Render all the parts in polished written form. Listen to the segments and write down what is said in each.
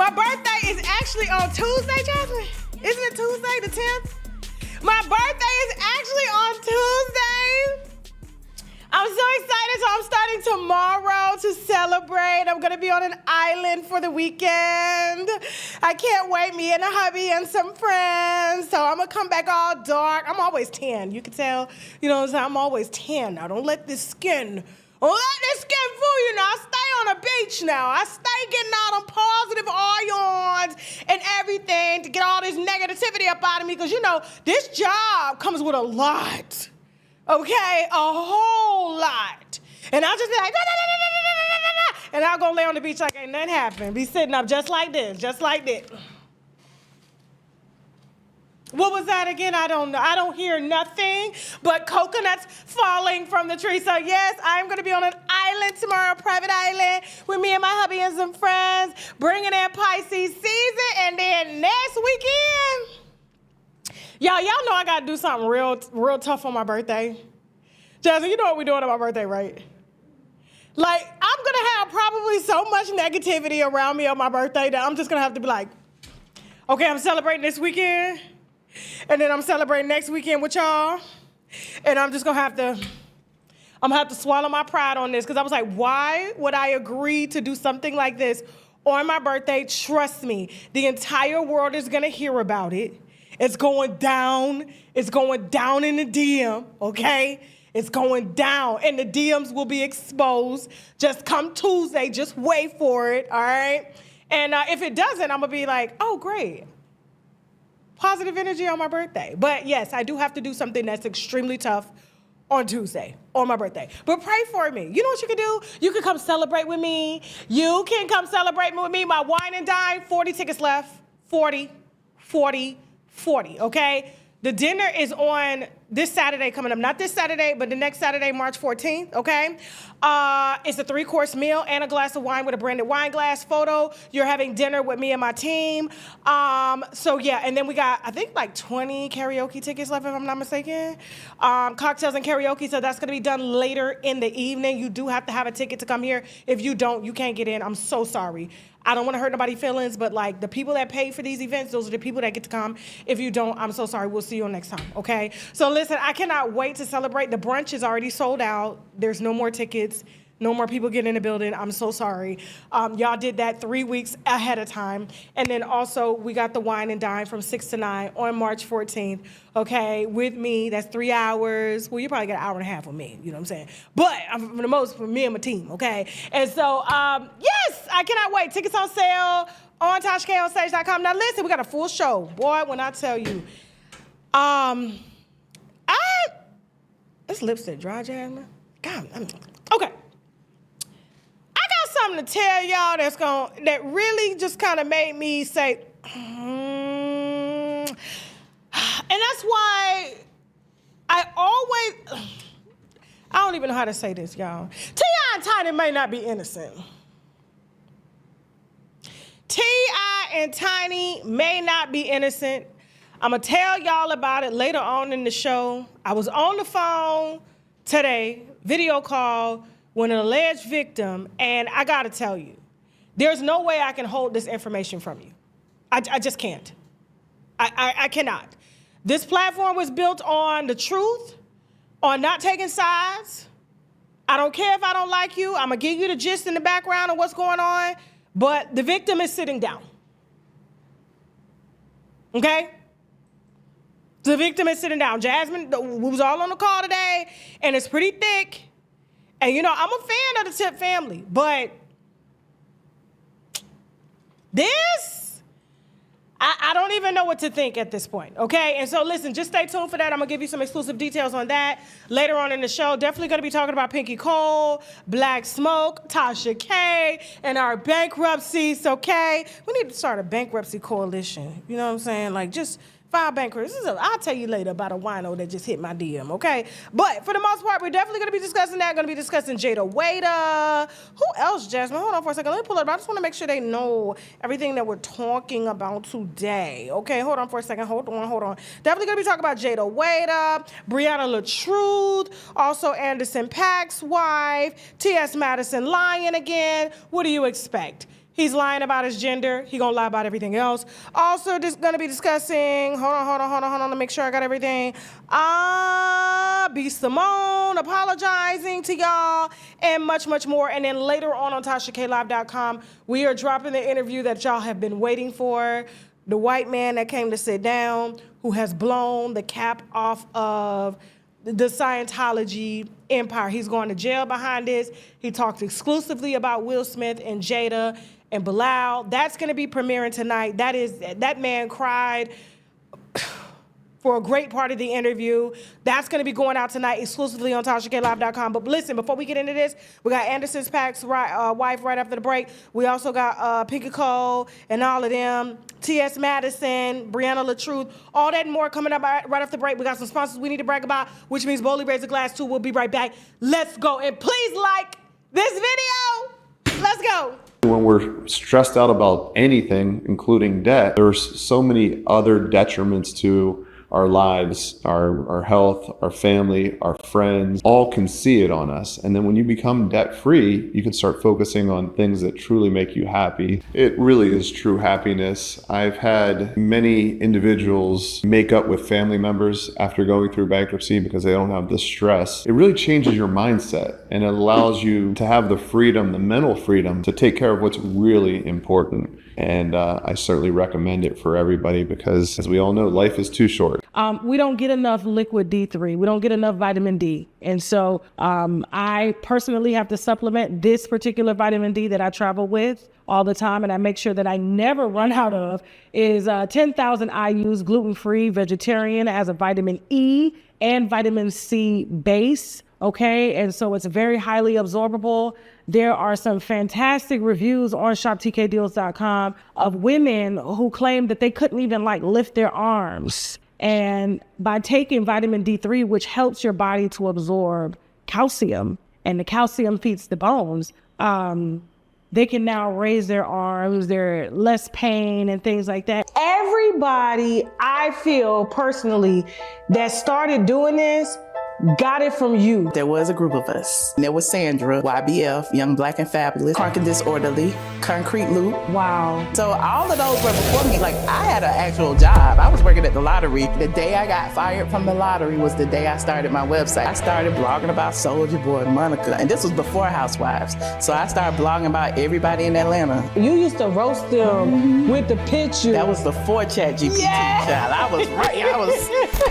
My birthday is actually on Tuesday, Jasmine. Isn't it Tuesday, the 10th? My birthday is actually on Tuesday. I'm so excited, so I'm starting tomorrow to celebrate. I'm gonna be on an island for the weekend. I can't wait, me and a hubby and some friends. So I'm gonna come back all dark. I'm always tan, you can tell. You know what I'm saying? I'm always tan now. Don't let this skin fool you now. I stay on a beach now. I stay getting all them positive ions and everything to get all this negativity up out of me, because you know, this job comes with a lot. Okay, a whole lot. And I'll just be like, and I'll go lay on the beach like ain't nothing happened. Be sitting up just like this, just like this. What was that again? I don't know. I don't hear nothing but coconuts falling from the tree. So yes, I'm going to be on an island tomorrow, a private island, with me and my hubby and some friends, bringing in Pisces season. And then next weekend, y'all know I got to do something real tough on my birthday. Jasmine, you know what we're doing on my birthday, right? Like, I'm going to have probably so much negativity around me on my birthday that I'm just going to have to be like, okay, I'm celebrating this weekend, and then I'm celebrating next weekend with y'all, and I'm just going to have to swallow my pride on this, because I was like, why would I agree to do something like this on my birthday? Trust me, the entire world is going to hear about it. It's going down. It's going down in the DM, okay? It's going down, and the DMs will be exposed. Just come Tuesday. Just wait for it, all right? And if it doesn't, I'm going to be like, oh, great. Positive energy on my birthday. But, yes, I do have to do something that's extremely tough on Tuesday, on my birthday. But pray for me. You know what you can do? You can come celebrate with me. You can come celebrate with me. My wine and dine, 40 tickets left. 40, okay? The dinner is on this Saturday coming up. Not this Saturday, but the next Saturday, March 14th, okay? It's a 3-course meal and a glass of wine with a branded wine glass photo. You're having dinner with me and my team. So, yeah, and then we got, I think, like 20 karaoke tickets left, if I'm not mistaken. Cocktails and karaoke, so that's going to be done later in the evening. You do have to have a ticket to come here. If you don't, you can't get in. I'm so sorry. I don't want to hurt nobody's feelings, but like the people that pay for these events, those are the people that get to come. If you don't, I'm so sorry. We'll see you next time, okay? So listen, I cannot wait to celebrate. The brunch is already sold out. There's no more tickets. No more people getting in the building. I'm so sorry. Y'all did that 3 weeks ahead of time. And then also, we got the wine and dine from 6 to 9 on March 14th, okay, with me. That's 3 hours. Well, you probably get an hour and a half with me, you know what I'm saying? But for the most, for me and my team, okay? And so, yes, I cannot wait. Tickets on sale on TashaKonstage.com. Now, listen, we got a full show. Boy, when I tell you, this lipstick dry, Jasmine? God, okay. Something to tell y'all that really just kind of made me say, and that's why I don't even know how to say this, y'all. T.I. and Tiny may not be innocent. T.I. and Tiny may not be innocent. I'm going to tell y'all about it later on in the show. I was on the phone today, video call, with an alleged victim, and I gotta tell you, there's no way I can hold this information from you. I just can't. I cannot. This platform was built on the truth, on not taking sides. I don't care if I don't like you. I'm gonna give you the gist in the background of what's going on, but the victim is sitting down. Okay? The victim is sitting down. Jasmine, we was all on the call today, and it's pretty thick. And, you know, I'm a fan of the Tip family, but this, I don't even know what to think at this point, okay? And so, listen, just stay tuned for that. I'm going to give you some exclusive details on that later on in the show. Definitely going to be talking about Pinky Cole, Black Smoke, Tasha K, and our bankruptcies, okay? We need to start a bankruptcy coalition, you know what I'm saying? Like, just file bankruptcy. I'll tell you later about a wino that just hit my DM, okay? But for the most part, we're definitely going to be discussing that. Going to be discussing Jada Wayda. Who else, Jasmine? Hold on for a second. Let me pull it up. I just want to make sure they know everything that we're talking about today. Okay, hold on for a second. Hold on. Definitely going to be talking about Jada Wayda, Briana Latruuth, also Anderson Paak's wife, T.S. Madison lying again. What do you expect? He's lying about his gender. He gonna lie about everything else. Also, just gonna be discussing, hold on, to make sure I got everything. Be Simone apologizing to y'all, and much, much more. And then later on TashaKLive.com, we are dropping the interview that y'all have been waiting for. The white man that came to sit down, who has blown the cap off of the Scientology empire. He's going to jail behind this. He talked exclusively about Will Smith and Jada and Bilal. That's going to be premiering tonight. That man cried for a great part of the interview. That's going to be going out tonight exclusively on TashaKLive.com. But listen, before we get into this, we got Anderson's Paak's wife right after the break. We also got Pinky Cole and all of them. T.S. Madison, Briana Latruuth, all that and more coming up right after the break. We got some sponsors we need to brag about, which means Boldly Raise a Glass too. We'll be right back. Let's go. And please like this video. Let's go. When we're stressed out about anything, including debt, there's so many other detriments to our lives, our health, our family, our friends, all can see it on us. And then when you become debt-free, you can start focusing on things that truly make you happy. It really is true happiness. I've had many individuals make up with family members after going through bankruptcy because they don't have the stress. It really changes your mindset, and it allows you to have the freedom, the mental freedom, to take care of what's really important. And I certainly recommend it for everybody because, as we all know, life is too short. We don't get enough liquid D3. We don't get enough vitamin D. And so I personally have to supplement this particular vitamin D that I travel with all the time, and I make sure that I never run out of, is 10,000 IUs, gluten-free, vegetarian, as a vitamin E and vitamin C base. Okay, and so it's very highly absorbable. There are some fantastic reviews on shoptkdeals.com of women who claim that they couldn't even lift their arms. And by taking vitamin D3, which helps your body to absorb calcium, and the calcium feeds the bones, they can now raise their arms, they're less pain and things like that. Everybody, I feel personally, that started doing this got it from you. There was a group of us. There was Sandra, YBF, Young Black and Fabulous, Crunk and Disorderly, Concrete Loop. Wow. So all of those were before me. I had an actual job. I was working at the lottery. The day I got fired from the lottery was the day I started my website. I started blogging about Soulja Boy, Monica, and this was before Housewives. So I started blogging about everybody in Atlanta. You used to roast them with the picture. That was before ChatGPT, child. I was right.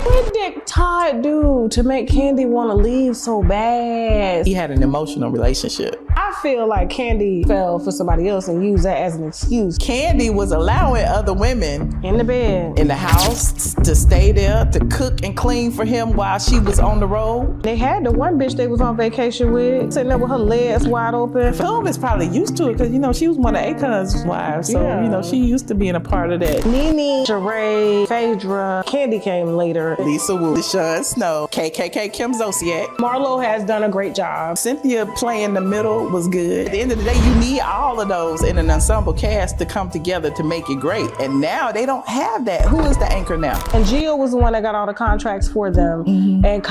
What did Todd do to make Candy want to leave so bad? He had an emotional relationship. I feel like Candy fell for somebody else and used that as an excuse. Candy was allowing other women in the bed, in the house, to stay there, to cook and clean for him while she was on the road. They had the one bitch they was on vacation with, sitting there with her legs wide open. Phil is probably used to it because, she was one of Akon's wives. So, she used to being a part of that. Nene, Sheree, Phaedra, Candy came later. Lisa Wu, Deshaun Snow, KKK, Kim Zolciak. Marlo has done a great job. Cynthia playing the middle was good. At the end of the day, you need all of those in an ensemble cast to come together to make it great. And now they don't have that. Who is the anchor now? And Gio was the one that got all the contracts for them. Mm-hmm. And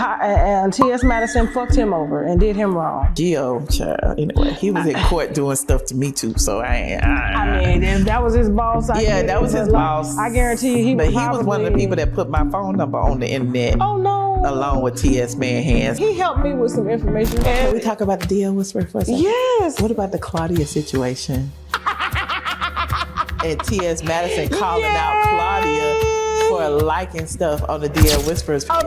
T.S. Madison fucked him over and did him wrong. Gio, child. Anyway, he was in court doing stuff to me too. So I mean, if that was his boss. That was his boss. I guarantee you, he was one of the people that put my phone number on the internet. Oh no. Along with T.S. Manhands. He helped me with some information. Can we talk about the DL Whisperer for a second? Yes. What about the Claudia situation? And T.S. Madison calling out Claudia for liking stuff on the DL Whisperers page.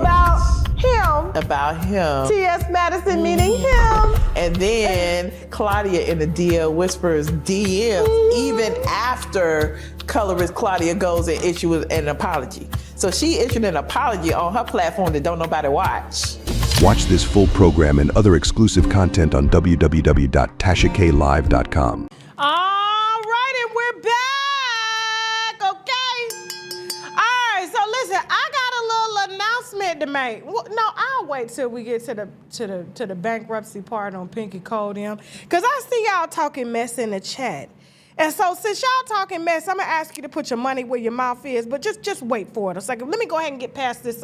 About him. T.S. Madison meaning him. And then Claudia in the DL Whisperers DMs, even after colorist Claudia goes and issues an apology. So she issued an apology on her platform that don't nobody watch. Watch this full program and other exclusive content on www.TashaKLive.com. All right, and we're back, okay? All right, so listen, I got a little announcement to make. No, I'll wait till we get to the bankruptcy part on Pinky Code, because I see y'all talking mess in the chat. And so since y'all talking mess, I'm gonna ask you to put your money where your mouth is, but just wait for it a second. Let me go ahead and get past this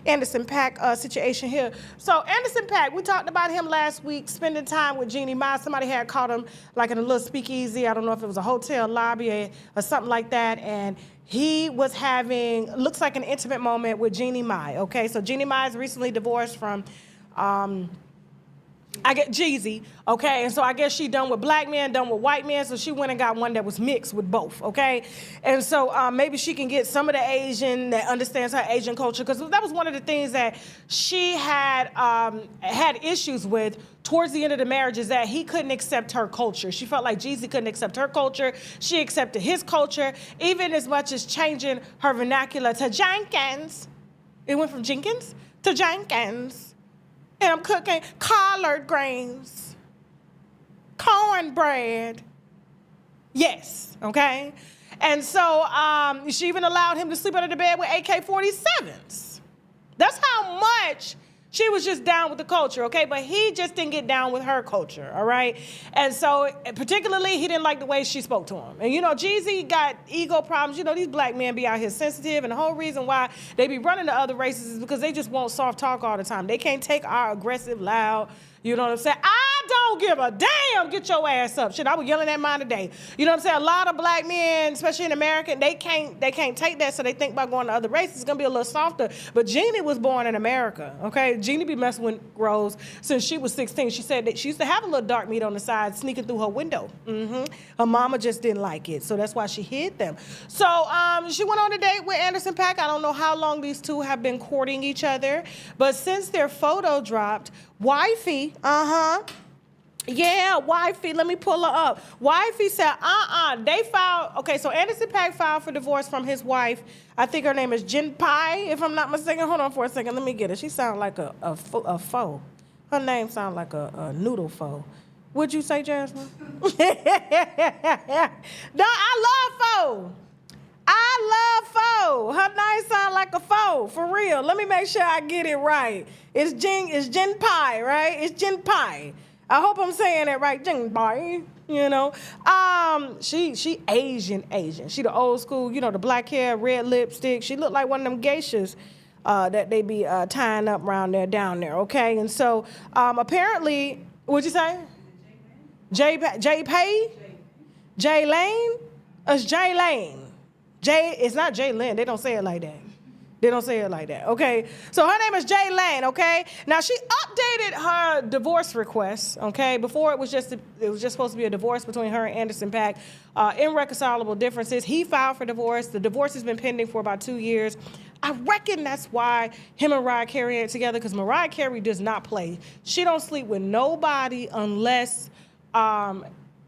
Anderson Paak situation here. So Anderson Paak, we talked about him last week, spending time with Jeannie Mai. Somebody had caught him like in a little speakeasy. I don't know if it was a hotel lobby or something like that. And he was having, looks like an intimate moment with Jeannie Mai, okay? So Jeannie Mai is recently divorced from, I get Jeezy, okay? And so I guess she done with black men, done with white men, so she went and got one that was mixed with both, okay? And so maybe she can get some of the Asian that understands her Asian culture, because that was one of the things that she had had issues with towards the end of the marriage, is that he couldn't accept her culture. She felt like Jeezy couldn't accept her culture. She accepted his culture, even as much as changing her vernacular to Jenkins. It went from Jenkins to Jenkins. And I'm cooking collard greens, cornbread. Yes, okay? And so she even allowed him to sleep under the bed with AK-47s. That's how much she was just down with the culture, okay? But he just didn't get down with her culture, all right? And so particularly, he didn't like the way she spoke to him. And you know, Jeezy got ego problems. You know, these black men be out here sensitive, and the whole reason why they be running to other races is because they just want soft talk all the time. They can't take our aggressive, loud, you know what I'm saying? I don't give a damn, get your ass up. Shit, I was yelling at mine today. You know what I'm saying? A lot of black men, especially in America, they can't take that, so they think about going to other races. It's gonna be a little softer. But Jeannie was born in America, okay? Jeannie be messing with Rose since she was 16. She said that she used to have a little dark meat on the side sneaking through her window. Her mama just didn't like it, so that's why she hid them. So she went on a date with Anderson Paak. I don't know how long these two have been courting each other, but since their photo dropped, wifey, yeah, wifey, let me pull her up. Wifey said, they filed, okay, so Anderson Paak filed for divorce from his wife. I think her name is Jen Pai, if I'm not mistaken. Hold on for a second, let me get it. She sounds like a pho. Her name sounds like a noodle pho. Would you say, Jasmine? No, I love pho. I love pho. Her name sounds like a pho, for real. Let me make sure I get it right. It's Jen Pai, right? It's Jen Pai. I hope I'm saying it right. Jen Pai, you know. She Asian. She the old school, you know, the black hair, red lipstick. She looked like one of them geishas that they be tying up around there, down there, okay? And so apparently, what'd you say? Jay Pay? Jay Lane? It's Jay Lane. It's not Jay Lynn. They don't say it like that. They don't say it like that, okay? So her name is Jay Lane, okay? Now, she updated her divorce request, okay? Before, it was just supposed to be a divorce between her and Anderson Paak. Irreconcilable differences. He filed for divorce. The divorce has been pending for about 2 years. I reckon that's why him and Mariah Carey ain't together, because Mariah Carey does not play. She don't sleep with nobody unless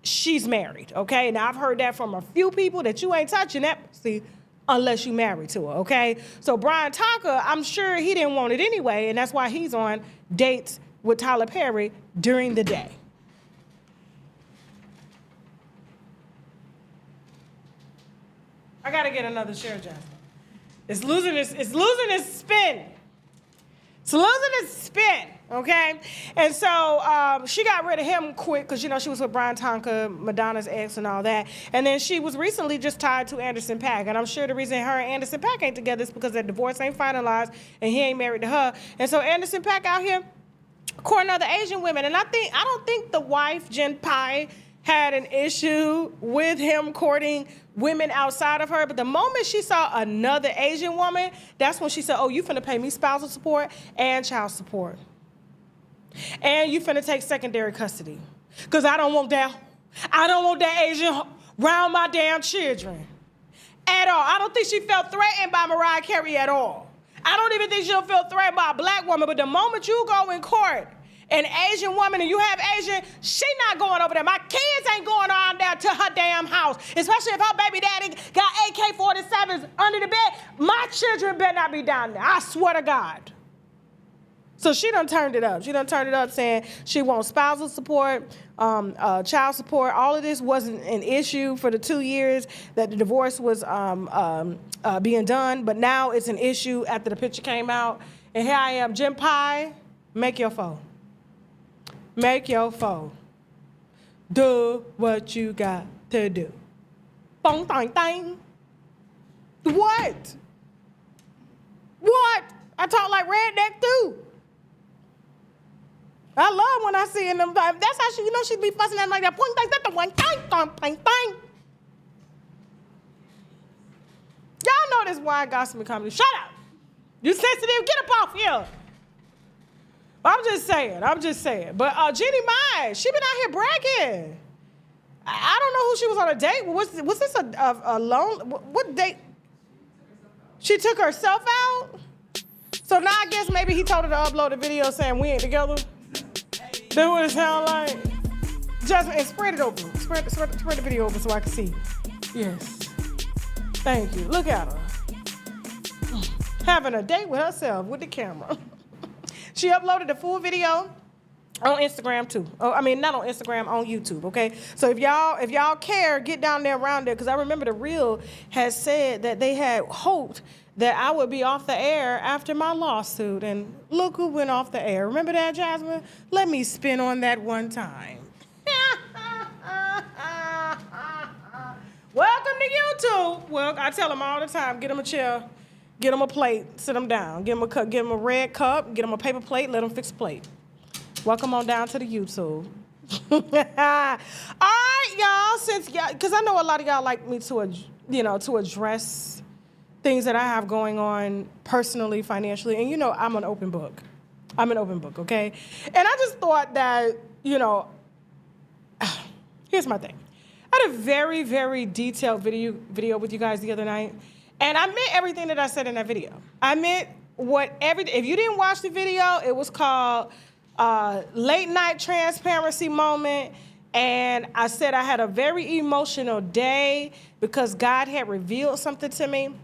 she's married, okay? Now, I've heard that from a few people, that you ain't touching that pussy unless you married to her, okay? So Brian Tucker, I'm sure he didn't want it anyway, and that's why he's on dates with Tyler Perry during the day. I gotta get another share, Jasmine. It's losing its spin. It's losing its spin, okay? And so she got rid of him quick because, you know, she was with Brian Tonka, Madonna's ex and all that. And then she was recently just tied to Anderson Paak. And I'm sure the reason her and Anderson Paak ain't together is because their divorce ain't finalized and he ain't married to her. And so Anderson Paak out here courting other Asian women. And I don't think the wife, Jen Pai, had an issue with him courting women outside of her, but the moment she saw another Asian woman, that's when she said, oh, you finna pay me spousal support and child support. And you finna take secondary custody. Because I don't want that Asian around my damn children. At all. I don't think she felt threatened by Mariah Carey at all. I don't even think she'll feel threatened by a black woman, but the moment you go in court, an Asian woman, and you have Asian, she not going over there. My kids ain't going on there to her damn house, especially if her baby daddy got AK-47s under the bed. My children better not be down there. I swear to God. So she done turned it up. She done turned it up saying she wants spousal support, child support. All of this wasn't an issue for the 2 years that the divorce was being done, but now it's an issue after the picture came out. And here I am, Jen Pai, make your foe. Make your foe. Do what you got to do. Bong, dang, dang. What? What? I talk like redneck too. I love when I see them. That's how she be fussing at him like that. Point, that's the one. Dang, dang, dang, dang. Y'all know this wine gossip and comedy. Shut up. You sensitive? Get up off here. I'm just saying. But Jeannie Mai, she been out here bragging. I don't know who she was on a date with. Was this a loan? What date? She took herself out? So now I guess maybe he told her to upload a video saying we ain't together. That's what it sound like. Jasmine, and spread it open. Spread the video open so I can see. Yes. Thank you. Look at her. Having a date with herself with the camera. She uploaded the full video on Instagram too. Oh, I mean, not on Instagram, on YouTube, okay? So if y'all care, get down there around there, because I remember the Real had said that they had hoped that I would be off the air after my lawsuit, and look who went off the air. Remember that, Jasmine? Let me spin on that one time. Welcome to YouTube. Well, I tell them all the time, get them a chair, get them a plate, sit them down, give them a red cup, get them a paper plate, let them fix a plate. Welcome on down to the YouTube. All right, y'all, because I know a lot of y'all like me to address things that I have going on personally, financially, and I'm an open book. Okay? And I just thought that, here's my thing. I had a very, very detailed video with you guys the other night, and I meant everything that I said in that video. I meant if you didn't watch the video, it was called Late Night Transparency Moment, and I said I had a very emotional day because God had revealed something to me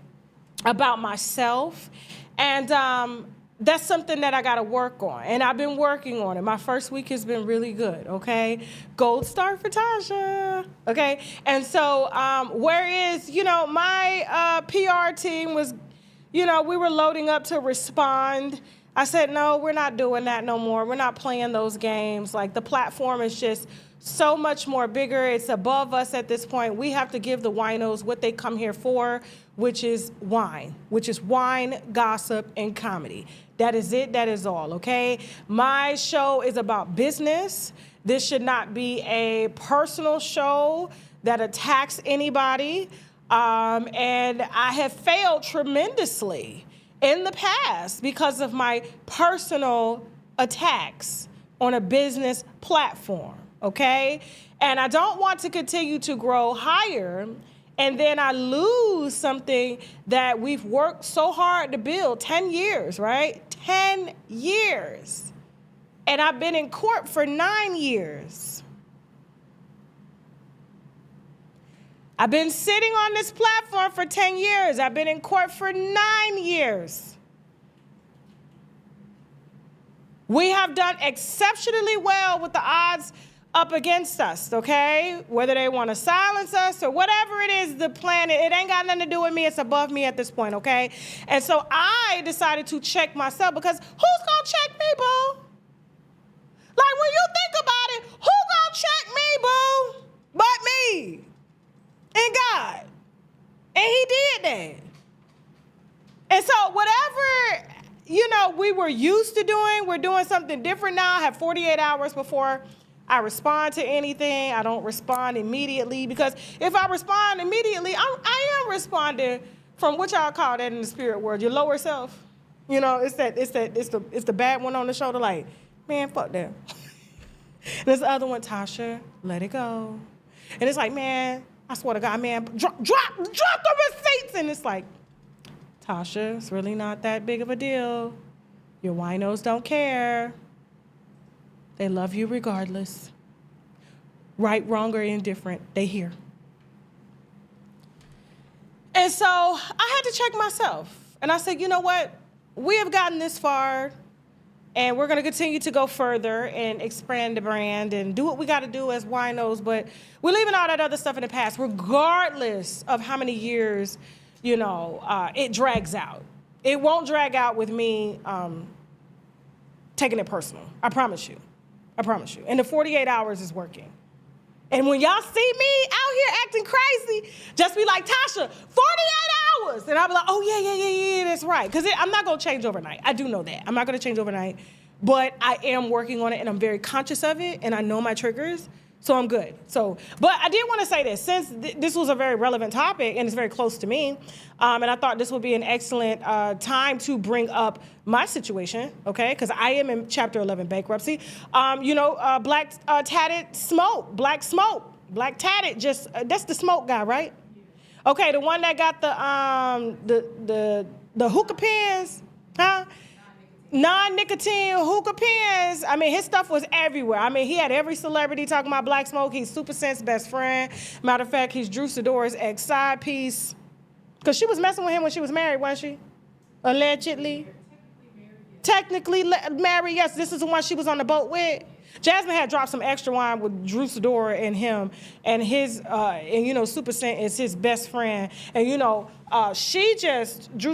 about myself, and that's something that I got to work on, and I've been working on it. My first week has been really good, okay? Gold star for Tasha, okay? And so whereas, my PR team was, we were loading up to respond, I said, no, we're not doing that no more. We're not playing those games. Like, the platform is just so much more bigger. It's above us at this point. We have to give the winos what they come here for, which is wine, gossip, and comedy. That is it. That is all, okay? My show is about business. This should not be a personal show that attacks anybody. And I have failed tremendously in the past because of my personal attacks on a business platform, okay? And I don't want to continue to grow higher and then I lose something that we've worked so hard to build, 10 years, right? 10 years. And I've been in court for 9 years. I've been sitting on this platform for 10 years. I've been in court for 9 years. We have done exceptionally well with the odds up against us, okay? Whether they want to silence us or whatever it is, the plan, it ain't got nothing to do with me. It's above me at this point, okay? And so I decided to check myself because who's going to check me, boo? Like, when you think about it, who going to check me, boo? But me and God. And he did that. And so whatever, we were used to doing, we're doing something different now. I have 48 hours before I respond to anything. I don't respond immediately because if I respond immediately, I am responding from what y'all call that in the spirit world, your lower self. It's the bad one on the shoulder, like, man, fuck them. There's the other one, Tasha, let it go. And it's like, man, I swear to God, man, drop the receipts. And it's like, Tasha, it's really not that big of a deal. Your winos don't care. They love you regardless. Right, wrong, or indifferent, they here. And so I had to check myself. And I said, you know what? We have gotten this far, and we're going to continue to go further and expand the brand and do what we got to do as winos, but we're leaving all that other stuff in the past, regardless of how many years, it drags out. It won't drag out with me taking it personal. I promise you. And the 48 hours is working. And when y'all see me out here acting crazy, just be like, Tasha, 48 hours. And I'll be like, oh, yeah, that's right. Because I'm not going to change overnight. I do know that. I'm not going to change overnight. But I am working on it, and I'm very conscious of it, and I know my triggers. So I'm good. But I did want to say this, since this was a very relevant topic and it's very close to me, and I thought this would be an excellent time to bring up my situation, okay? Because I am in Chapter 11 bankruptcy. Black tatted smoke, black tatted, that's the smoke guy, right? Okay, the one that got the hookah pens, huh? Non-nicotine hookah pens. I mean, his stuff was everywhere. I mean, he had every celebrity talking about Black Smoke. He's Super Sen's best friend. Matter of fact, he's Drew Sidora's ex-side piece. Because she was messing with him when she was married, wasn't she? Allegedly. Technically married, yes. This is the one she was on the boat with. Jasmine had dropped some extra wine with Drew Sidora and him, and Super Scent is his best friend. And Drew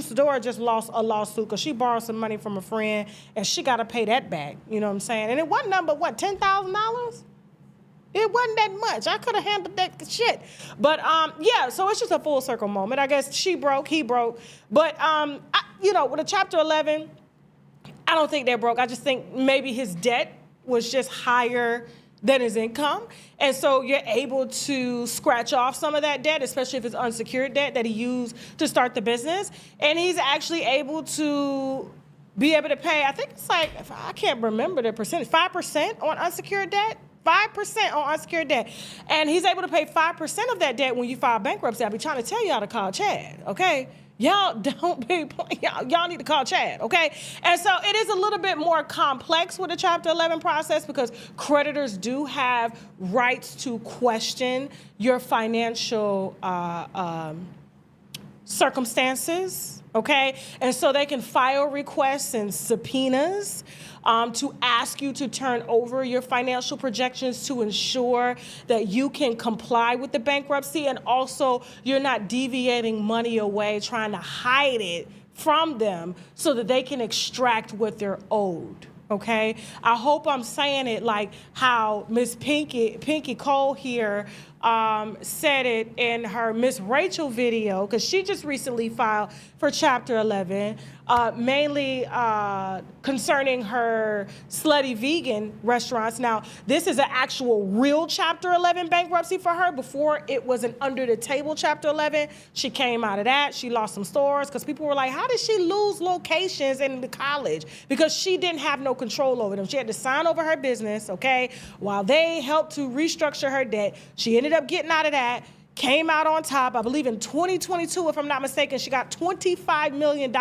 Sidora just lost a lawsuit because she borrowed some money from a friend, and she got to pay that back. You know what I'm saying? And it wasn't nothing but, $10,000? It wasn't that much. I could have handled that shit. But, so it's just a full circle moment. I guess she broke, he broke. But, with a Chapter 11, I don't think they're broke. I just think maybe his debt was just higher than his income. And so you're able to scratch off some of that debt, especially if it's unsecured debt that he used to start the business. And he's actually able to be able to pay, I think it's like, I can't remember the percentage, 5% on unsecured debt? 5% on unsecured debt. And he's able to pay 5% of that debt when you file bankruptcy. I'll be trying to tell y'all to call Chad, okay? Y'all y'all need to call Chad, okay? And so it is a little bit more complex with the Chapter 11 process because creditors do have rights to question your financial circumstances, okay? And so they can file requests and subpoenas to ask you to turn over your financial projections to ensure that you can comply with the bankruptcy, and also you're not deviating money away, trying to hide it from them so that they can extract what they're owed. Okay, I hope I'm saying it like how Miss Pinky Cole here said it in her Miss Rachel video, because she just recently filed for Chapter 11, mainly concerning her slutty vegan restaurants. Now, this is an actual real Chapter 11 bankruptcy for her. Before, it was an under-the-table Chapter 11. She came out of that. She lost some stores because people were like, how did she lose locations in the college? Because she didn't have no control over them. She had to sign over her business, okay, while they helped to restructure her debt. She ended up getting out of that, came out on top. I believe in 2022, if I'm not mistaken, she got $25 million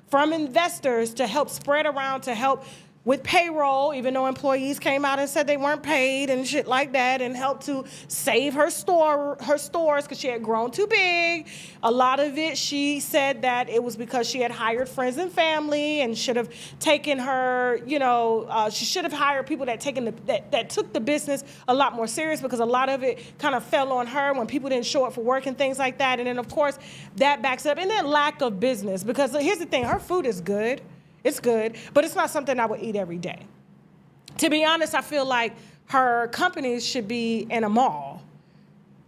from investors to help spread around, to help with payroll, even though employees came out and said they weren't paid and shit like that, and helped to save her stores because she had grown too big. A lot of it, she said that it was because she had hired friends and family and should have taken her, she should have hired people that took the business a lot more serious, because a lot of it kind of fell on her when people didn't show up for work and things like that. And then, of course, that backs up. And then lack of business, because here's the thing, her food is good. It's good, but it's not something I would eat every day. To be honest, I feel like her companies should be in a mall.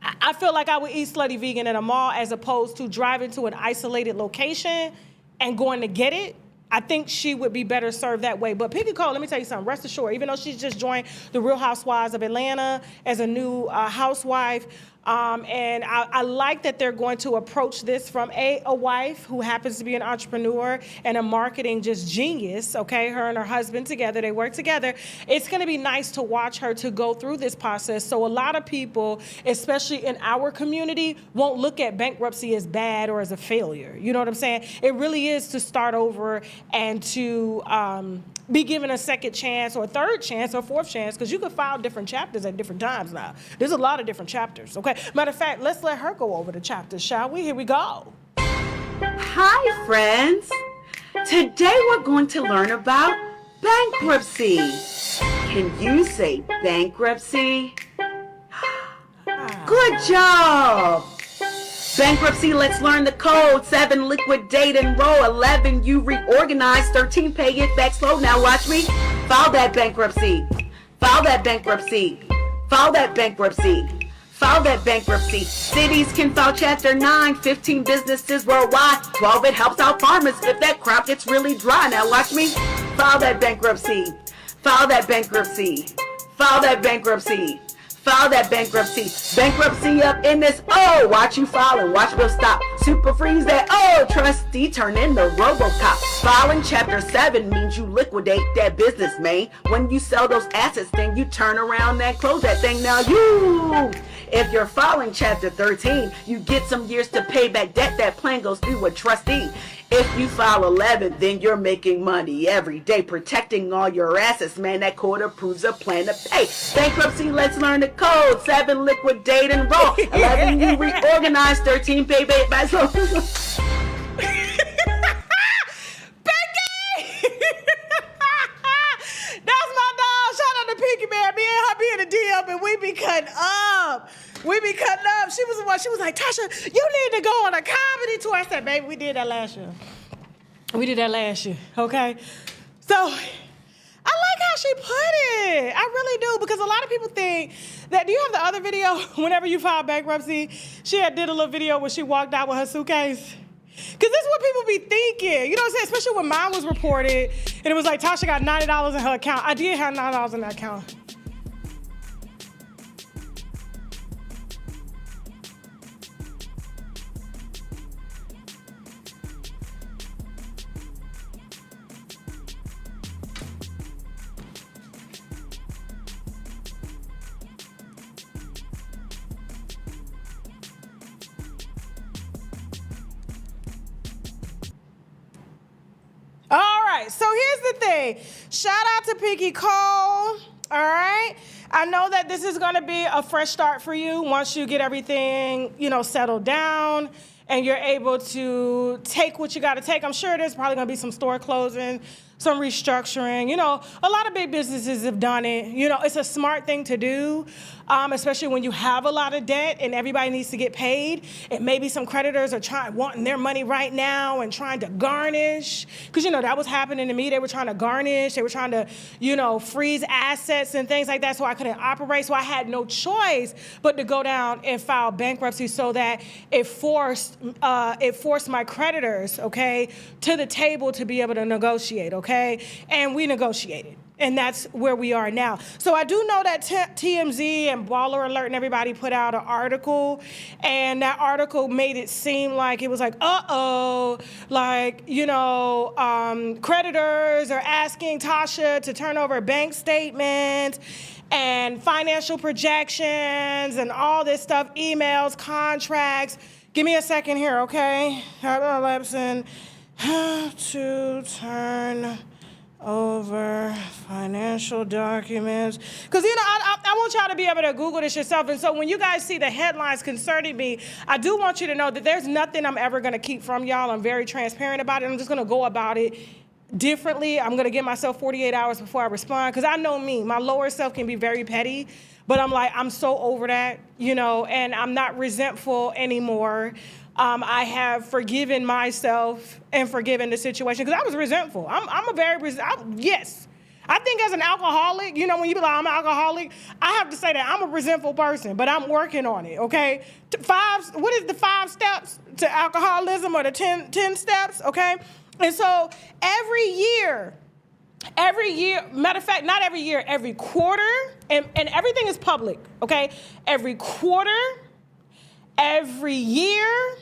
I feel like I would eat slutty vegan in a mall as opposed to driving to an isolated location and going to get it. I think she would be better served that way. But Pinky Cole, let me tell you something, rest assured, even though she's just joined the Real Housewives of Atlanta as a new housewife, and I like that they're going to approach this from a wife who happens to be an entrepreneur and a marketing just genius, okay? Her and her husband together, they work together. It's going to be nice to watch her to go through this process. So a lot of people, especially in our community, won't look at bankruptcy as bad or as a failure. You know what I'm saying? It really is to start over and to be given a second chance or a third chance or fourth chance, because you can file different chapters at different times now. There's a lot of different chapters, okay? Matter of fact, let's let her go over the chapters, shall we? Here we go. Hi, friends. Today we're going to learn about bankruptcy. Can you say bankruptcy? Good job. Bankruptcy, let's learn the code. 7, liquidate and roll. 11, you reorganize. 13, pay it back slow. Now watch me. File that bankruptcy. File that bankruptcy. File that bankruptcy. File that bankruptcy. Cities can file Chapter 9, 15 businesses worldwide. 12, it helps out farmers if that crop gets really dry. Now watch me. File that bankruptcy. File that bankruptcy. File that bankruptcy. File that bankruptcy. Bankruptcy up in this. Oh, watch you file and watch Bill stop. Super freeze that. Oh, trustee turn in the RoboCop. Filing Chapter 7 means you liquidate that business, man. When you sell those assets, then you turn around and close that thing. Now you. If you're filing Chapter 13, you get some years to pay back debt. That plan goes through a trustee. If you file 11, then you're making money every day, protecting all your assets. Man, that court approves a plan to pay. Bankruptcy, let's learn the code. 7, liquidate and roll. 11, you reorganize. 13, pay back. That's my dog. Shout out to Pinky, man. Me and her be in the DM and we be cutting up. We be cutting up. She was like, Tasha, you need to go on a comedy tour. I said, baby, we did that last year. Okay? So I like how she put it. I really do, because a lot of people think that, do you have the other video? Whenever you filed bankruptcy, she had did a little video where she walked out with her suitcase. Because this is what people be thinking. You know what I'm saying? Especially when mine was reported and it was like, Tasha got $90 in her account. I did have $90 in that account. All right, so here's the thing. Shout out to Pinky Cole, all right? I know that this is gonna be a fresh start for you once you get everything, settled down and you're able to take what you gotta take. I'm sure there's probably gonna be some store closing, some restructuring. A lot of big businesses have done it. It's a smart thing to do, especially when you have a lot of debt and everybody needs to get paid. And maybe some creditors are wanting their money right now and trying to garnish. Because, that was happening to me. They were trying to garnish. They were trying to, freeze assets and things like that so I couldn't operate. So I had no choice but to go down and file bankruptcy so that it forced my creditors, okay, to the table to be able to negotiate, okay? And we negotiated. And that's where we are now. So I do know that TMZ and Baller Alert and everybody put out an article, and that article made it seem like it was like, creditors are asking Tasha to turn over bank statements and financial projections and all this stuff, emails, contracts. Give me a second here, okay? Lepson, to turn over financial documents. Because, I want y'all to be able to Google this yourself. And so when you guys see the headlines concerning me, I do want you to know that there's nothing I'm ever going to keep from y'all. I'm very transparent about it. I'm just going to go about it differently. I'm going to give myself 48 hours before I respond. Because I know me. My lower self can be very petty. But I'm so over that, and I'm not resentful anymore. I have forgiven myself and forgiven the situation because I was resentful. Yes. I think as an alcoholic, when you be like, I'm an alcoholic, I have to say that I'm a resentful person, but I'm working on it, okay? What is the 5 steps to alcoholism, or the 10 steps, okay? And so every year, matter of fact, not every year, every quarter, and everything is public, okay? Every quarter, every year,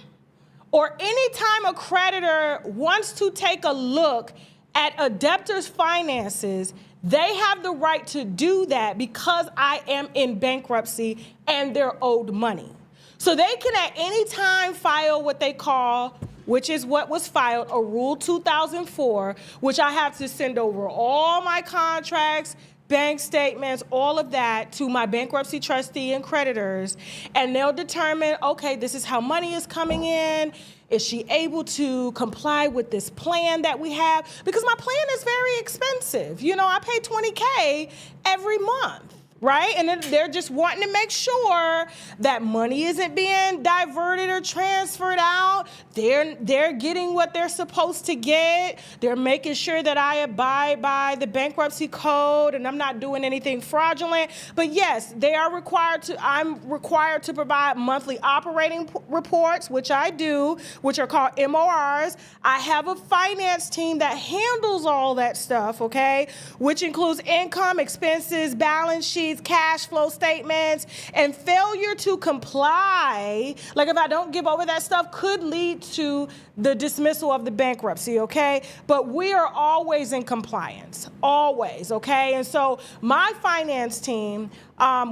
or anytime a creditor wants to take a look at a debtor's finances, they have the right to do that because I am in bankruptcy and they're owed money. So they can at any time file what they call, which is what was filed, a Rule 2004, which I have to send over all my contracts, bank statements, all of that to my bankruptcy trustee and creditors, and they'll determine, okay, this is how money is coming in. Is she able to comply with this plan that we have? Because my plan is very expensive. I pay $20K every month, right? And then they're just wanting to make sure that money isn't being diverted or transferred out. They're getting what they're supposed to get. They're making sure that I abide by the bankruptcy code and I'm not doing anything fraudulent. But yes, I'm required to provide monthly operating reports, which I do, which are called MORs. I have a finance team that handles all that stuff, okay? Which includes income, expenses, balance sheets, cash flow statements, and failure to comply, like if I don't give over that stuff, could lead to the dismissal of the bankruptcy, okay? But we are always in compliance, always, okay? And so my finance team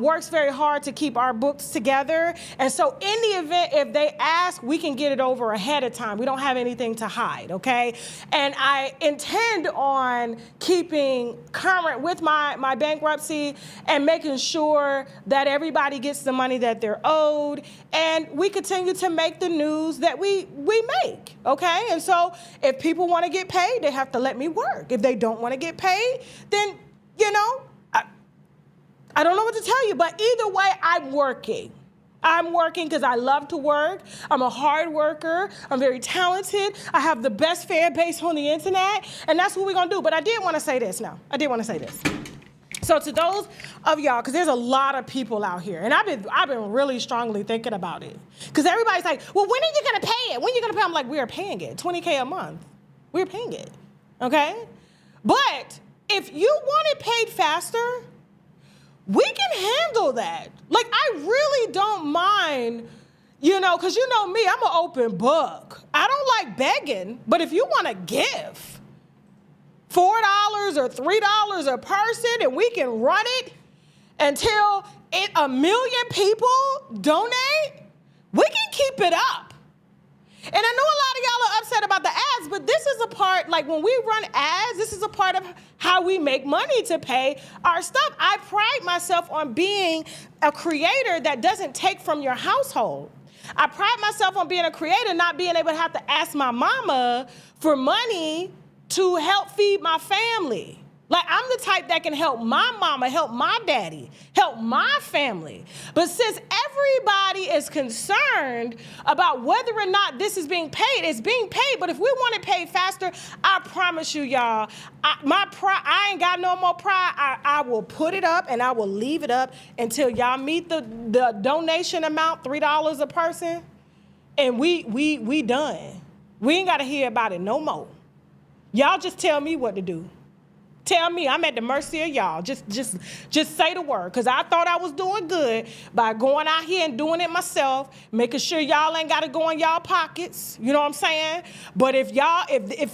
works very hard to keep our books together. And so in the event, if they ask, we can get it over ahead of time. We don't have anything to hide, okay? And I intend on keeping current with my bankruptcy and making sure that everybody gets the money that they're owed. And we continue to make the news that we make, okay? And so if people want to get paid, they have to let me work. If they don't want to get paid, then, you know, I don't know what to tell you, but either way, I'm working. I'm working because I love to work. I'm a hard worker. I'm very talented. I have the best fan base on the internet, and that's what we're going to do. But I did want to say this now. I did want to say this. So to those of y'all, because there's a lot of people out here, and I've been really strongly thinking about it. Because everybody's like, well, when are you going to pay it? When are you going to pay? I'm like, we are paying it. $20K a month. We're paying it, okay? But if you want it paid faster, we can handle that. Like, I really don't mind, you know, because you know me, I'm an open book. I don't like begging, but if you want to give $4 or $3 a person and we can run it until 1 million people donate, we can keep it up. And I know a lot of y'all are upset about the ads, but this is a part, like when we run ads, this is a part of how we make money to pay our stuff. I pride myself on being a creator that doesn't take from your household. I pride myself on being a creator, not being able to have to ask my mama for money to help feed my family. Like, I'm the type that can help my mama, help my daddy, help my family. But since everybody is concerned about whether or not this is being paid, it's being paid. But if we want it paid faster, I promise you, y'all, I ain't got no more pride. I will put it up and I will leave it up until y'all meet the donation amount, $3 a person, and we done. We ain't got to hear about it no more. Y'all just tell me what to do. Tell me, I'm at the mercy of y'all. Just say the word, because I thought I was doing good by going out here and doing it myself, making sure y'all ain't got to go in y'all pockets. You know what I'm saying? But if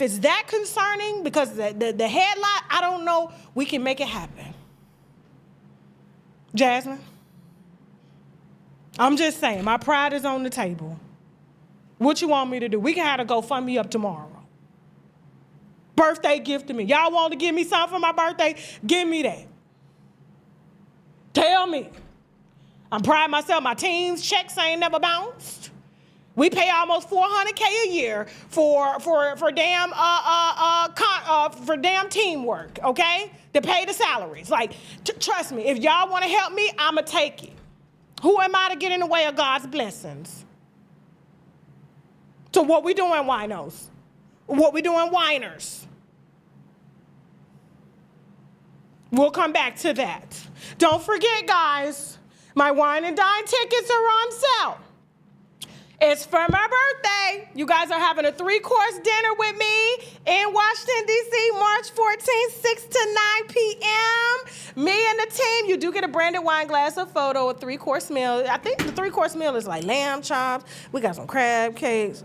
it's that concerning, because the headline, I don't know, we can make it happen. Jasmine, I'm just saying, my pride is on the table. What you want me to do? We can have to go fund me up tomorrow. Birthday gift to me. Y'all want to give me something for my birthday? Give me that. Tell me. I'm proud of myself. My team's checks ain't never bounced. We pay almost $400K a year for damn teamwork, okay? To pay the salaries. Like, trust me, if y'all want to help me, I'ma take it. Who am I to get in the way of God's blessings? So what we doing, winos? What we doing, whiners? We'll come back to that. Don't forget, guys, my wine and dine tickets are on sale. It's for my birthday. You guys are having a 3-course dinner with me in Washington, D.C., March 14th, 6 to 9 p.m. Me and the team, you do get a branded wine glass, a photo, a 3-course meal. I think the 3-course meal is like lamb chops. We got some crab cakes.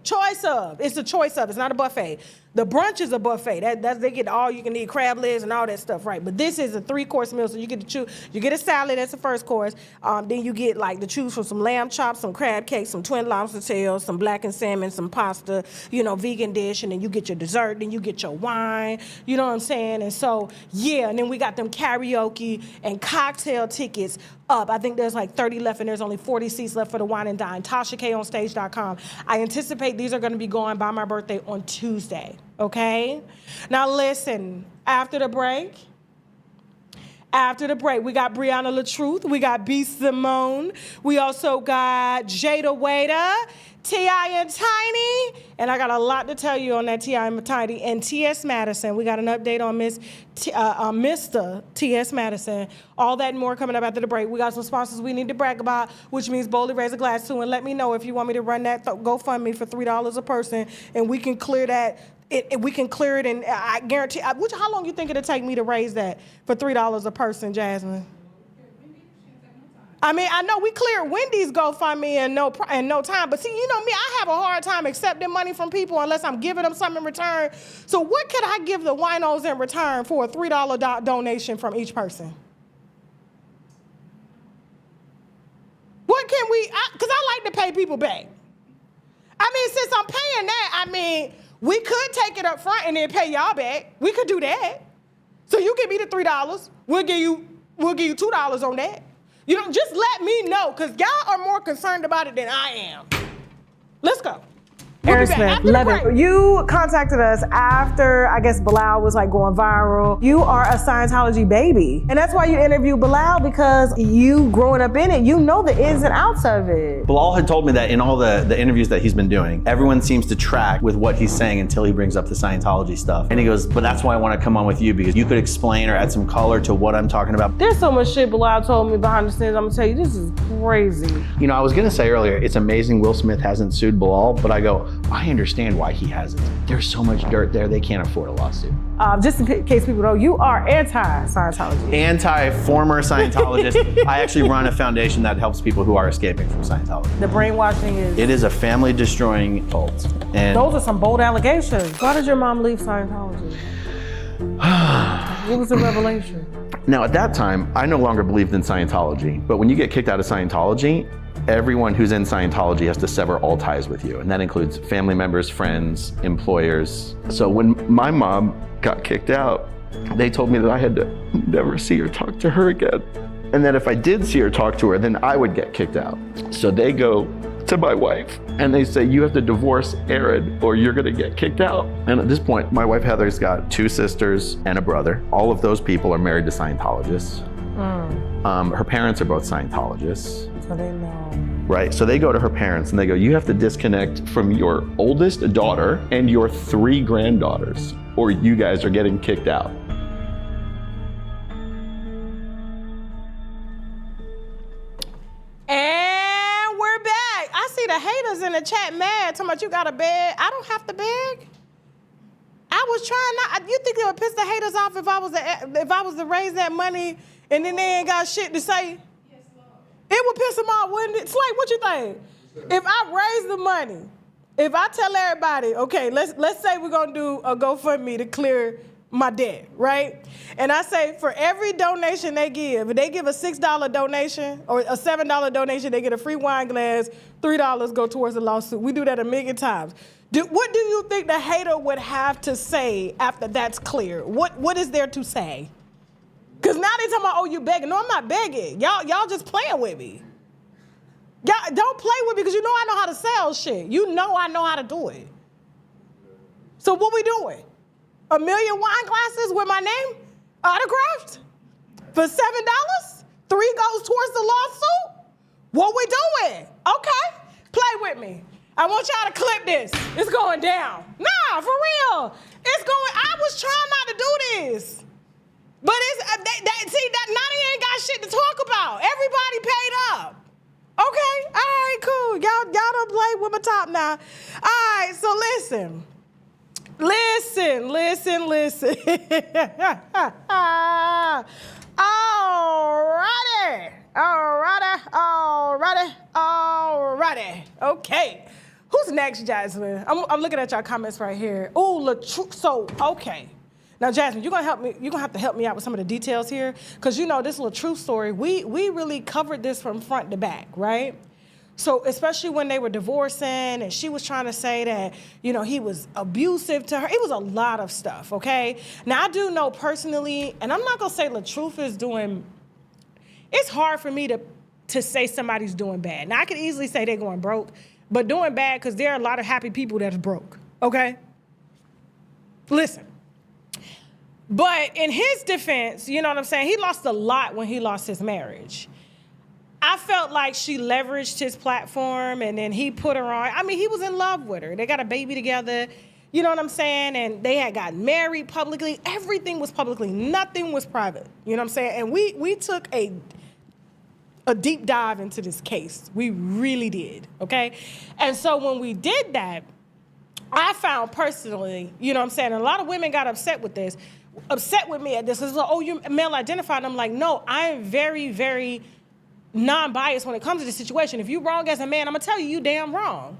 Choice of. It's a choice of. It's not a buffet. The brunch is a buffet. They get all you can eat, crab legs and all that stuff, right? But this is a 3-course meal, so you get to choose. You get a salad, that's the first course. Then you get like to choose from some lamb chops, some crab cakes, some twin lobster tails, some blackened salmon, some pasta, vegan dish, and then you get your dessert, then you get your wine, you know what I'm saying? And so, yeah, and then we got them karaoke and cocktail tickets up. I think there's like 30 left, and there's only 40 seats left for the wine and dine. TashaKOnStage.com. I anticipate these are going to be going by my birthday on Tuesday, okay? Now listen, after the break, After the break, we got Briana Latruuth, we got B. Simone, we also got Jada Wayda, T.I. and Tiny, and I got a lot to tell you on that T.I. and Tiny, and T.S. Madison. We got an update on Mr. T.S. Madison. All that and more coming up after the break. We got some sponsors we need to brag about, which means boldly raise a glass to, and let me know if you want me to run that GoFundMe for $3 a person, and we can clear that. We can clear it, and I guarantee. How long you think it'll take me to raise that for $3 a person, Jasmine? I mean, I know we cleared Wendy's GoFundMe in no time, but see, you know me, I have a hard time accepting money from people unless I'm giving them something in return. So what could I give the winos in return for a $3 donation from each person? What can we? Because I like to pay people back. I mean, since I'm paying that, I mean, we could take it up front and then pay y'all back. We could do that. So you give me the $3. We'll give you $2 on that. You know, just let me know, because y'all are more concerned about it than I am. Let's go. Aaron Smith, love it. You contacted us after, I guess, Bilal was like going viral. You are a Scientology baby. And that's why you interviewed Bilal, because you growing up in it, you know the ins and outs of it. Bilal had told me that in all the interviews that he's been doing, everyone seems to track with what he's saying until he brings up the Scientology stuff. And he goes, but that's why I want to come on with you, because you could explain or add some color to what I'm talking about. There's so much shit Bilal told me behind the scenes. I'm gonna tell you, this is crazy. You know, I was gonna say earlier, it's amazing Will Smith hasn't sued Bilal, but I go, I understand why he hasn't. There's so much dirt there, they can't afford a lawsuit. Just in case people know, you are anti-Scientology. Anti-former Scientologist. I actually run a foundation that helps people who are escaping from Scientology. The brainwashing is... It is a family-destroying cult. And those are some bold allegations. Why did your mom leave Scientology? What was the revelation? Now, at that time, I no longer believed in Scientology, but when you get kicked out of Scientology, everyone who's in Scientology has to sever all ties with you, and that includes family members, friends, employers. So when my mom got kicked out, they told me that I had to never see or talk to her again, and that if I did see or talk to her, then I would get kicked out. So they go to my wife, and they say, you have to divorce Aaron or you're gonna get kicked out. And at this point, my wife Heather's got 2 sisters and a brother. All of those people are married to Scientologists. Her parents are both Scientologists. So they know. Right, so they go to her parents and they go, you have to disconnect from your oldest daughter and your 3 granddaughters, or you guys are getting kicked out. And we're back. I see the haters in the chat mad, talking about you got a beg. I don't have to beg. I was trying not. You think they would piss the haters off if I was to raise that money and then they ain't got shit to say? Yes, Lord. It would piss them off, wouldn't it? Slate, what you think? If I raise the money, if I tell everybody, okay, let's say we're gonna do a GoFundMe to clear my debt, right? And I say for every donation they give, if they give a $6 donation or a $7 donation, they get a free wine glass, $3 go towards the lawsuit. We do that 1,000,000 times. What do you think the hater would have to say after that's clear? What is there to say? Because now they talking about, oh, you begging. No, I'm not begging. Y'all just playing with me. Y'all don't play with me because you know I know how to sell shit. You know I know how to do it. So what we doing? 1,000,000 wine glasses with my name autographed for $7? 3 goes towards the lawsuit? What we doing? Okay, play with me. I want y'all to clip this. It's going down. Nah, for real. It's going, I was trying not to do this. But it's, see, that Nani ain't got shit to talk about. Everybody paid up. Okay, all right, cool. Y'all don't play with my top now. All right, so listen. Alrighty. Okay. Who's next, Jasmine? I'm looking at y'all comments right here. Ooh, Latruuth. So, okay. Now, Jasmine, you're gonna have to help me out with some of the details here, because you know this Latruuth story, we really covered this from front to back, right? So especially when they were divorcing and she was trying to say that, you know, he was abusive to her. It was a lot of stuff, okay? Now, I do know personally, and I'm not gonna say Latruuth is doing, it's hard for me to say somebody's doing bad. Now, I could easily say they're going broke, but doing bad because there are a lot of happy people that's broke, okay? Listen, But in his defense, you know what I'm saying? He lost a lot when he lost his marriage. I felt like she leveraged his platform and then he put her on. I mean, he was in love with her. They got a baby together. You know what I'm saying? And they had gotten married publicly. Everything was publicly. Nothing was private. You know what I'm saying? And we took a deep dive into this case. We really did, okay? And so when we did that, I found personally, you know what I'm saying, and a lot of women got upset with me at this. It's like, oh, you're male identified. And I'm like, no, I am very, very non-biased when it comes to this situation. If you wrong as a man, I'm gonna tell you, you damn wrong.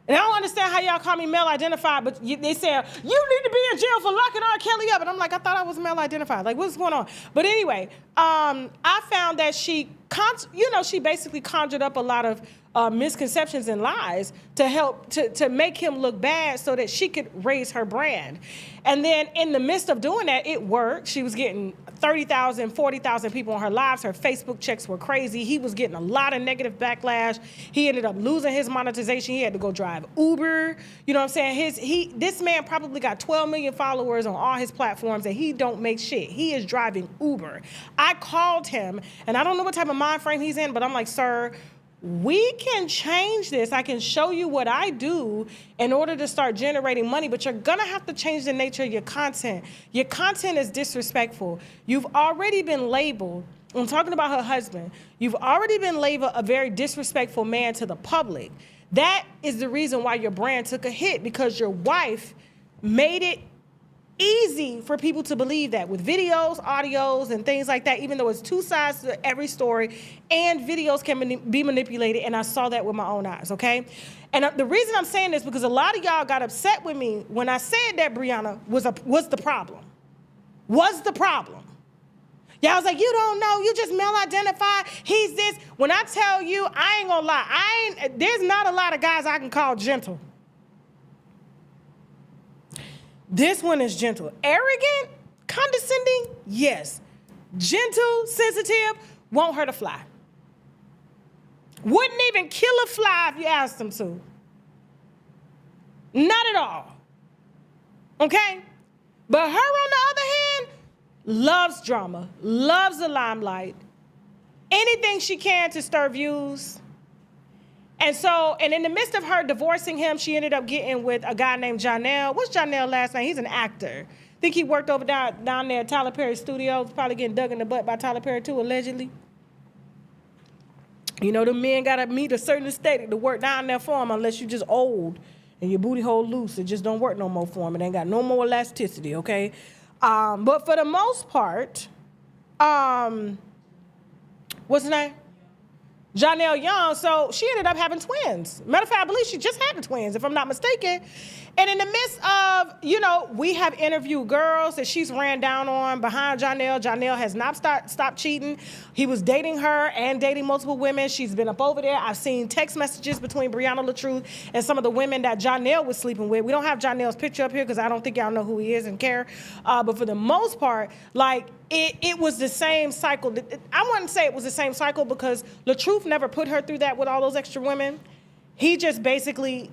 And I don't understand how y'all call me male identified, but they say, you need to be in jail for locking R. Kelly up. And I'm like, I thought I was male identified. Like, what's going on? But anyway, I found that she basically conjured up a lot of misconceptions and lies to help to make him look bad so that she could raise her brand. And then in the midst of doing that, it worked. She was getting 30,000, 40,000 people on her lives. Her Facebook checks were crazy. He was getting a lot of negative backlash. He ended up losing his monetization. He had to go drive Uber. You know what I'm saying? This man probably got 12 million followers on all his platforms and he don't make shit. He is driving Uber. I called him and I don't know what type of mind frame he's in, but I'm like, sir, we can change this. I can show you what I do in order to start generating money, but you're gonna have to change the nature of your content. Your content is disrespectful. You've already been labeled, I'm talking about her husband, you've already been labeled a very disrespectful man to the public. That is the reason why your brand took a hit, because your wife made it easy for people to believe that with videos, audios, and things like that, even though it's two sides to every story, and videos can be manipulated, and I saw that with my own eyes, okay? And the reason I'm saying this because a lot of y'all got upset with me when I said that Briana was the problem. Was the problem. Y'all was like, you don't know, you just male identified, he's this. When I tell you, I ain't gonna lie, there's not a lot of guys I can call gentle. This one is gentle. Arrogant, condescending, yes. Gentle, sensitive, won't hurt a fly. Wouldn't even kill a fly if you asked him to. Not at all. Okay? But her, on the other hand, loves drama, loves the limelight, anything she can to stir views. And in the midst of her divorcing him, she ended up getting with a guy named Janelle. What's Janelle last name? He's an actor. I think he worked over down there at Tyler Perry's studio, probably getting dug in the butt by Tyler Perry too, allegedly. You know, the men gotta meet a certain estate to work down there for him unless you just old and your booty hole loose. It just don't work no more for him. It ain't got no more elasticity, okay? But for the most part, what's his name? Janelle Young, so she ended up having twins. Matter of fact, I believe she just had the twins, if I'm not mistaken. And in the midst of, we have interviewed girls that she's ran down on behind Janelle. Janelle has not stopped cheating. He was dating her and dating multiple women. She's been up over there. I've seen text messages between Briana Latruuth and some of the women that Janelle was sleeping with. We don't have Janelle's picture up here because I don't think y'all know who he is and care. But for the most part, it was the same cycle. I wouldn't say it was the same cycle because Latruuth never put her through that with all those extra women. He just basically,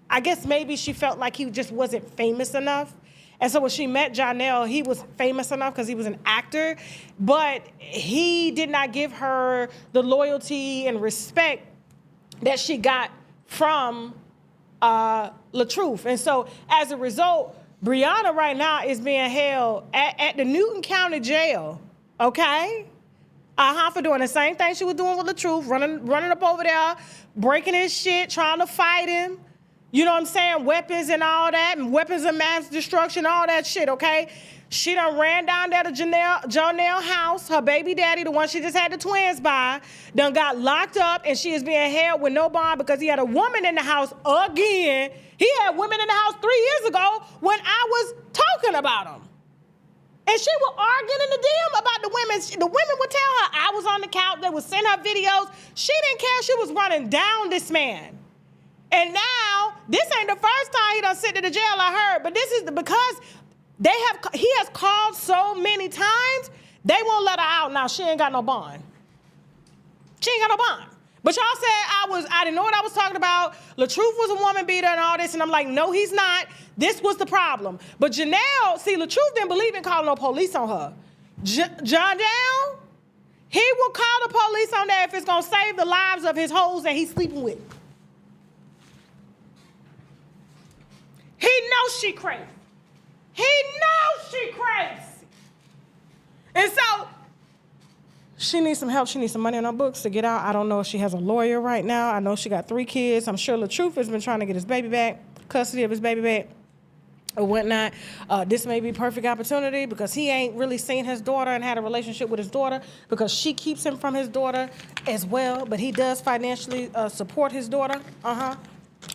I guess maybe she felt like he just wasn't famous enough. And so when she met Janelle, he was famous enough because he was an actor, but he did not give her the loyalty and respect that she got from Latruuth. And so as a result, Briana right now is being held at the Newton County Jail, okay? For doing the same thing she was doing with Latruuth, running up over there, breaking his shit, trying to fight him. You know what I'm saying? Weapons and all that, and weapons of mass destruction, all that shit, okay? She done ran down there to Janelle house, her baby daddy, the one she just had the twins by, done got locked up, and she is being held with no bond because he had a woman in the house again. He had women in the house 3 years ago when I was talking about him. And she was arguing in the DM about the women. The women would tell her I was on the couch. They would send her videos. She didn't care. She was running down this man. And now, this ain't the first time he done sit in the jail, I heard. But this is because he has called so many times, they won't let her out now. She ain't got no bond. She ain't got no bond. But y'all said I didn't know what I was talking about. Latruuth was a woman beater and all this, and I'm like, no, he's not. This was the problem. But Janelle, see, Latruuth didn't believe in calling no police on her. Janelle, he will call the police on that if it's gonna save the lives of his hoes that he's sleeping with. He knows she crazy. He knows she crazy. And so, she needs some help. She needs some money on her books to get out. I don't know if she has a lawyer right now. I know she got 3 kids. I'm sure Latruuth has been trying to get his baby back, custody of his baby back, or whatnot. This may be a perfect opportunity because he ain't really seen his daughter and had a relationship with his daughter because she keeps him from his daughter as well. But he does financially support his daughter.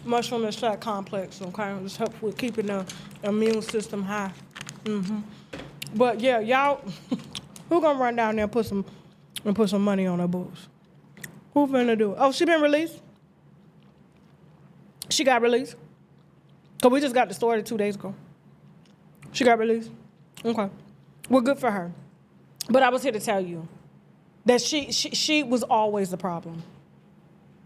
Mushroom and shot complex, okay? This helps with keeping the immune system high. But yeah, y'all, who gonna run down there and put some money on her books? Who finna do it? Oh, she been released? She got released? Cause we just got the story 2 days ago. She got released? Okay. Well, good for her. But I was here to tell you that she was always the problem.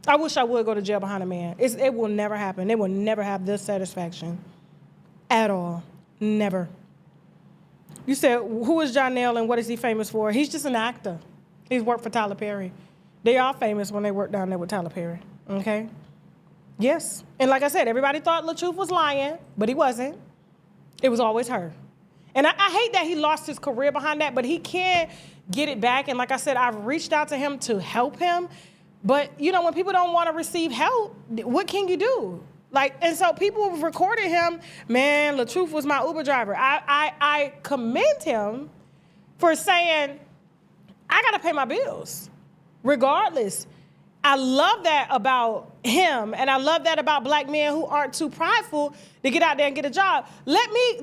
I wish I would go to jail behind a man. It will never happen. They will never have this satisfaction at all. Never. You said, who is Janelle and what is he famous for? He's just an actor. He's worked for Tyler Perry. They are famous when they work down there with Tyler Perry, okay? Yes. And like I said, everybody thought Latruuth was lying, but he wasn't. It was always her. And I hate that he lost his career behind that, but he can get it back. And like I said, I've reached out to him to help him. But, you know, when people don't want to receive help, what can you do? Like, and so people recorded him, man, Latruuth was my Uber driver. I commend him for saying, I got to pay my bills, regardless. I love that about him, and I love that about black men who aren't too prideful to get out there and get a job. Let me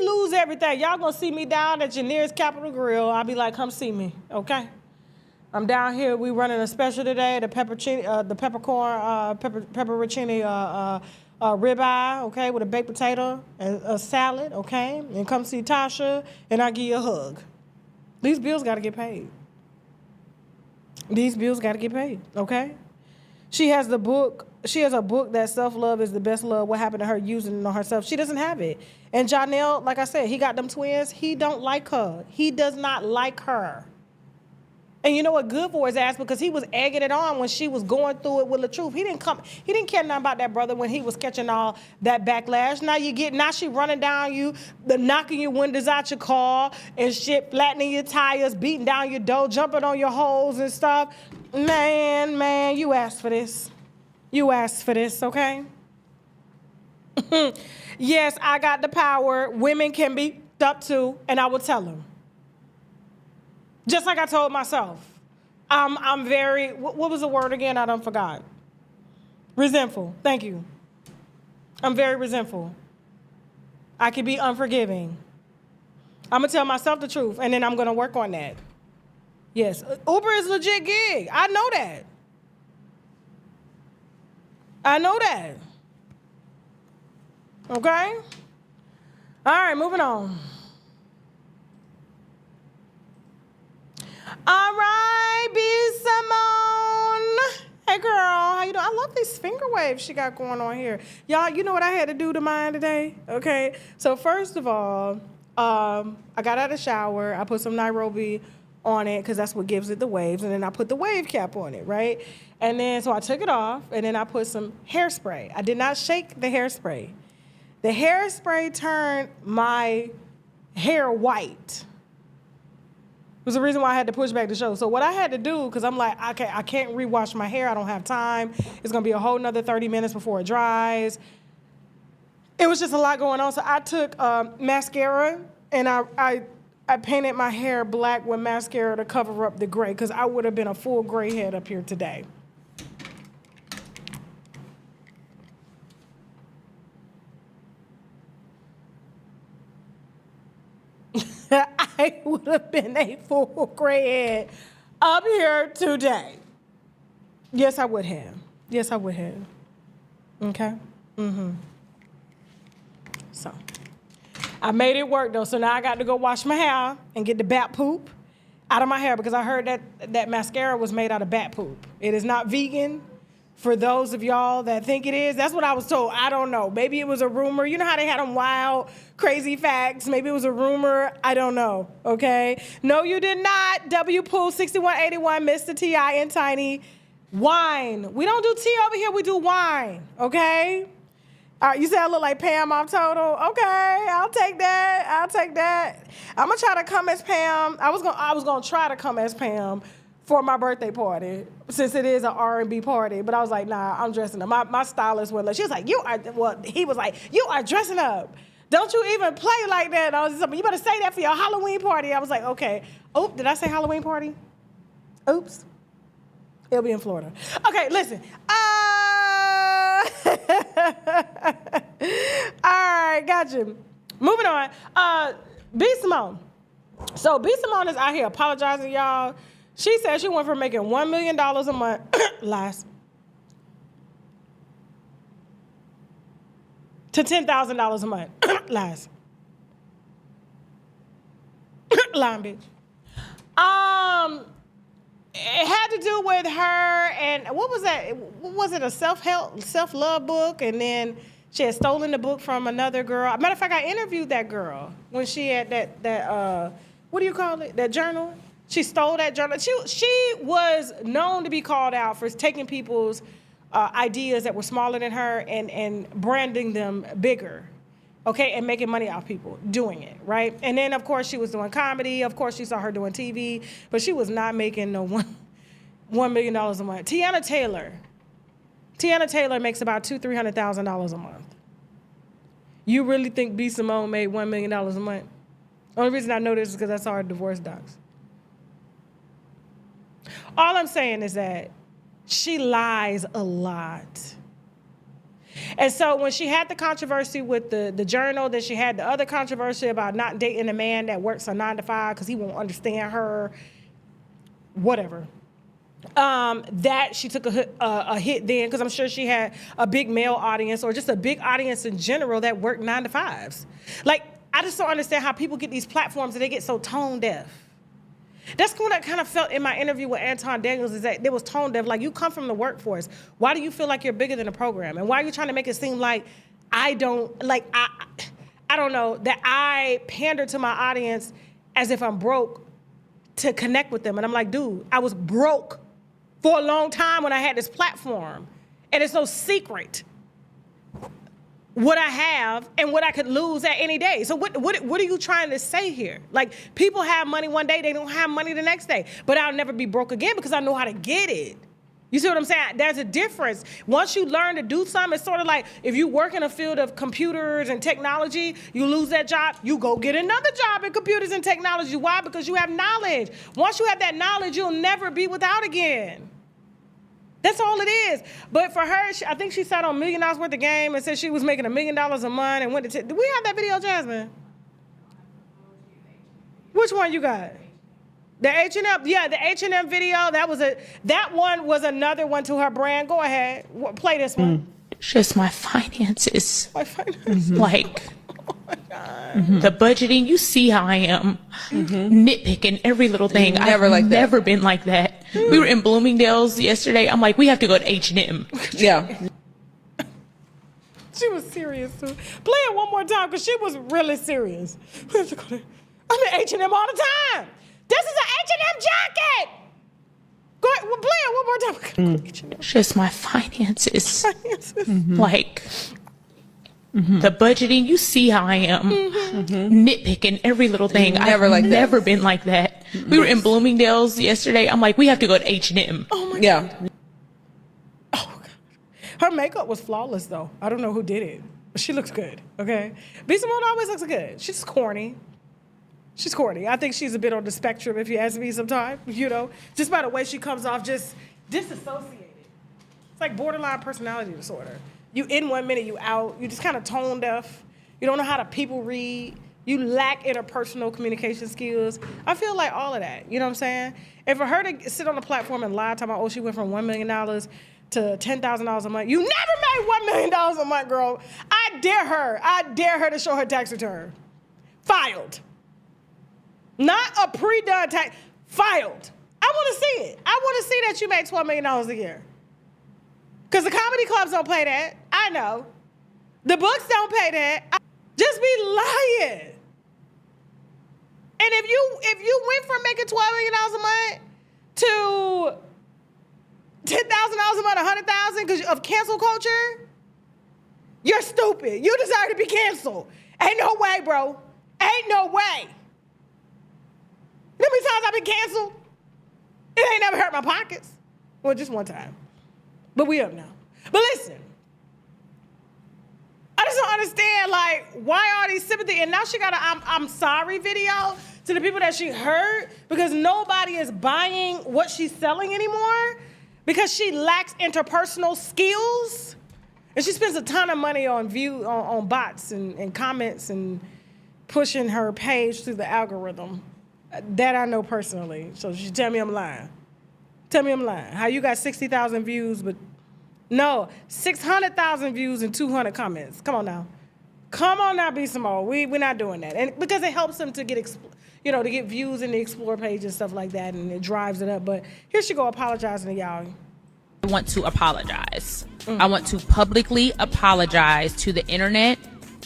lose everything. Y'all gonna see me down at your nearest Capitol Grill. I'll be like, come see me, okay? I'm down here. We running a special today, the peppercorn ribeye, okay, with a baked potato and a salad, okay? And come see Tasha, and I'll give you a hug. These bills got to get paid. These bills got to get paid, okay? She has a book that self-love is the best love. What happened to her using it on herself? She doesn't have it. And Janelle, like I said, he got them twins. He don't like her. He does not like her. And you know what? Good for his ass, because he was egging it on when she was going through it with Latruuth. He didn't care nothing about that brother when he was catching all that backlash. Now she running down you, knocking your windows out your car and shit, flattening your tires, beating down your door, jumping on your holes and stuff. Man, you asked for this. You asked for this, okay? Yes, I got the power. Women can be up too, and I will tell them. Just like I told myself, I'm very, what was the word again? I done forgot. Resentful. Thank you. I'm very resentful. I can be unforgiving. I'm going to tell myself the truth, and then I'm going to work on that. Yes, Uber is a legit gig. I know that. I know that. Okay? All right, moving on. All right, B. Simone. Hey, girl, how you doing? I love these finger waves she got going on here. Y'all, you know what I had to do to mine today? Okay, so first of all, I got out of the shower. I put some Nairobi on it because that's what gives it the waves, and then I put the wave cap on it, right? And then, so I took it off, and then I put some hairspray. I did not shake the hairspray. The hairspray turned my hair white. It was the reason why I had to push back the show. So what I had to do, because I'm like, I can't rewash my hair. I don't have time. It's going to be a whole nother 30 minutes before it dries. It was just a lot going on. So I took mascara, and I painted my hair black with mascara to cover up the gray, because I would have been a full gray head up here today. I would have been a full gray head up here today. Yes, I would have. Yes, I would have. Okay? So, I made it work, though. So now I got to go wash my hair and get the bat poop out of my hair because I heard that mascara was made out of bat poop. It is not vegan. For those of y'all that think it is, that's what I was told. I don't know. Maybe it was a rumor. You know how they had them wild, crazy facts. Maybe it was a rumor. I don't know, okay? No, you did not. W Pool 6181, Mr. T.I. and Tiny. Wine. We don't do tea over here. We do wine, okay? All right, you said I look like Pam off Total. Okay, I'll take that. I'm going to try to come as Pam. I was gonna try to come as Pam for my birthday party, since it is an R&B party. But I was like, nah, I'm dressing up. My stylist was like, he was like, you are dressing up. Don't you even play like that. And I was like, you better say that for your Halloween party. I was like, okay. Oh, did I say Halloween party? Oops. It'll be in Florida. Okay, listen. All right, got you. Moving on. B. Simone. So B. Simone is out here apologizing, y'all. She said she went from making $1 million a month, lies, to $10,000 a month, lies. Lying bitch. It had to do with her and what was that? Was it a self-love book? And then she had stolen the book from another girl. Matter of fact, I interviewed that girl when she had that what do you call it? That journal. She stole that journal. She was known to be called out for taking people's ideas that were smaller than her and branding them bigger, okay, and making money off people doing it, right? And then, of course, she was doing comedy. Of course, you saw her doing TV, but she was not making no $1 million a month. Tiana Taylor makes about $200,000-$300,000 a month. You really think B. Simone made $1 million a month? Only reason I know this is because I saw her divorce docs. All I'm saying is that she lies a lot. And so when she had the controversy with the journal, then she had the other controversy about not dating a man that works a 9 to 5 because he won't understand her, whatever. That she took a hit then because I'm sure she had a big male audience or just a big audience in general that worked 9 to 5s. Like, I just don't understand how people get these platforms and they get so tone deaf. That's what I kind of felt in my interview with Anton Daniels, is that there was tone deaf. Like, you come from the workforce. Why do you feel like you're bigger than the program? And why are you trying to make it seem like I don't know, that I pander to my audience as if I'm broke to connect with them? And I'm like, dude, I was broke for a long time when I had this platform. And it's no secret what I have and what I could lose at any day. So what are you trying to say here? Like, people have money one day, they don't have money the next day. But I'll never be broke again because I know how to get it. You see what I'm saying? There's a difference. Once you learn to do something, it's sort of like if you work in a field of computers and technology, you lose that job, you go get another job in computers and technology. Why? Because you have knowledge. Once you have that knowledge, you'll never be without again. That's all it is. But for her, I think she sat on $1 million worth of game and said she was making $1 million a month and went to. Do we have that video, Jasmine? Which one you got? The H&M, yeah, the H&M video. That one was another one to her brand. Go ahead, play this one. Just my finances. My finances. Like, the budgeting. You see how I am, nitpicking every little thing. I've never been like that. We were in Bloomingdale's yesterday. I'm like, we have to go to H&M. Yeah. She was serious too. Play it one more time because she was really serious. We have to go to. I'm in H&M all the time. This is an H&M jacket. Go ahead, play it one more time. Just my finances. Like, the budgeting. You see how I am, nitpicking every little thing. I've never been like that. We were in Bloomingdale's yesterday. I'm like, we have to go to H&M. Oh my God. Oh God. Her makeup was flawless though. I don't know who did it, but she looks good. Okay. B. Simone always looks good. She's corny. She's corny. I think she's a bit on the spectrum, if you ask me sometimes, you know, just by the way she comes off, just disassociated. It's like borderline personality disorder. You in 1 minute, you out. You just kind of tone deaf. You don't know how to people read. You lack interpersonal communication skills. I feel like all of that, you know what I'm saying? And for her to sit on the platform and lie, talking about, oh, she went from $1 million to $10,000 a month. You never made $1 million a month, girl. I dare her to show her tax return. Filed. Not a pre-done tax. filed. I want to see it. I want to see that you made $12 million a year. Because the comedy clubs don't pay that. I know. The books don't pay that. Just be lying. And if you went from making $12 million a month to $10,000 a month, $100,000 because of cancel culture, you're stupid. You deserve to be canceled. Ain't no way, bro. Ain't no way. You know how many times I've been canceled? It ain't never hurt my pockets. Well, just one time. But we up now. But listen, I just don't understand, like, why all these sympathy? And now she got a I'm sorry video to the people that she hurt because nobody is buying what she's selling anymore because she lacks interpersonal skills. And she spends a ton of money on on bots and comments and pushing her page through the algorithm. That I know personally. So she tell me I'm lying. Tell me I'm lying. How you got 60,000 views, but no, 600,000 views and 200 comments. Come on now. Come on now, B. Simone. We're not doing that. And because it helps them to get, to get views in the Explore page and stuff like that, and it drives it up. But here she go apologizing to y'all. I want to apologize. I want to publicly apologize to the internet,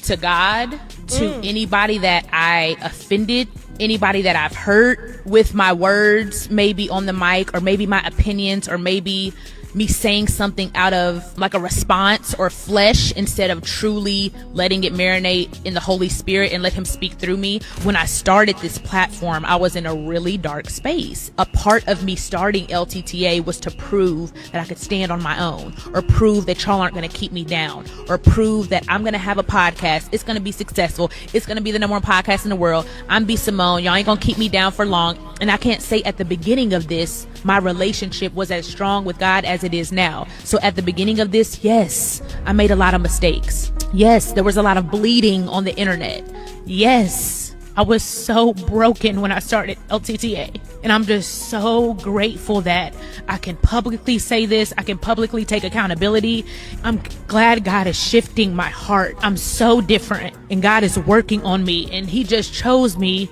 to God, to anybody that I offended, anybody that I've hurt with my words, maybe on the mic, or maybe my opinions, or maybe me saying something out of like a response or flesh instead of truly letting it marinate in the Holy Spirit and let him speak through me. When I started this platform, I was in a really dark space. A part of me starting LTTA was to prove that I could stand on my own, or prove that y'all aren't going to keep me down, or prove that I'm going to have a podcast. It's going to be successful. It's going to be the #1 podcast in the world. I'm B. Simone. Y'all ain't going to keep me down for long. And I can't say at the beginning of this, my relationship was as strong with God as it is now. So at the beginning of this, yes, I made a lot of mistakes. Yes, there was a lot of bleeding on the internet. Yes, I was so broken when I started LTTA. And I'm just so grateful that I can publicly say this. I can publicly take accountability. I'm glad God is shifting my heart. I'm so different, and God is working on me, and he just chose me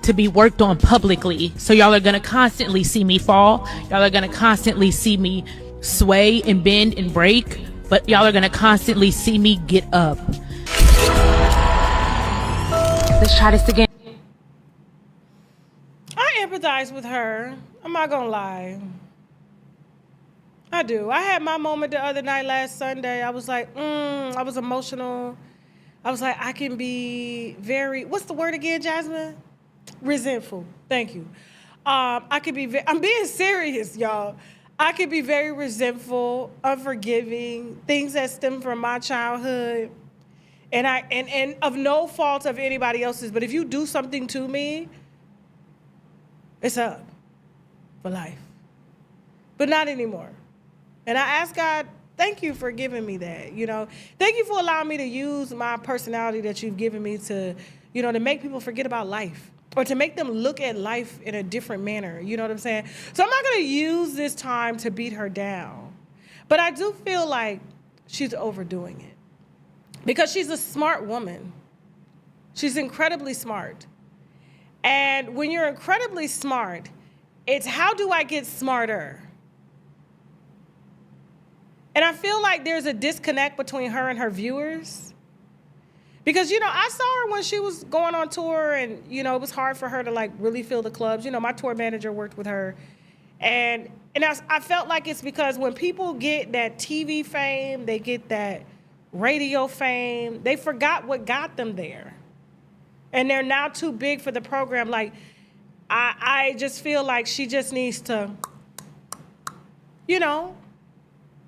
to be worked on publicly. So y'all are gonna constantly see me fall. Y'all are gonna constantly see me sway and bend and break, but y'all are gonna constantly see me get up. Let's try this again. I empathize with her. I'm not gonna lie. I do. I had my moment the other night last Sunday. I was like, I was emotional. I was like, I can be very, what's the word again, Jasmine? Resentful. Thank you. I could be, I'm being serious, y'all. I could be very resentful, unforgiving, things that stem from my childhood. And of no fault of anybody else's, but if you do something to me, it's up for life. But not anymore. And I ask God, thank you for giving me that, Thank you for allowing me to use my personality that you've given me to, to make people forget about life, or to make them look at life in a different manner. You know what I'm saying? So I'm not going to use this time to beat her down. But I do feel like she's overdoing it. Because she's a smart woman. She's incredibly smart. And when you're incredibly smart, it's how do I get smarter? And I feel like there's a disconnect between her and her viewers. Because, I saw her when she was going on tour, and, it was hard for her to, really fill the clubs. My tour manager worked with her. And I felt like it's because when people get that TV fame, they get that radio fame, they forgot what got them there. And they're now too big for the program. I just feel like she just needs to,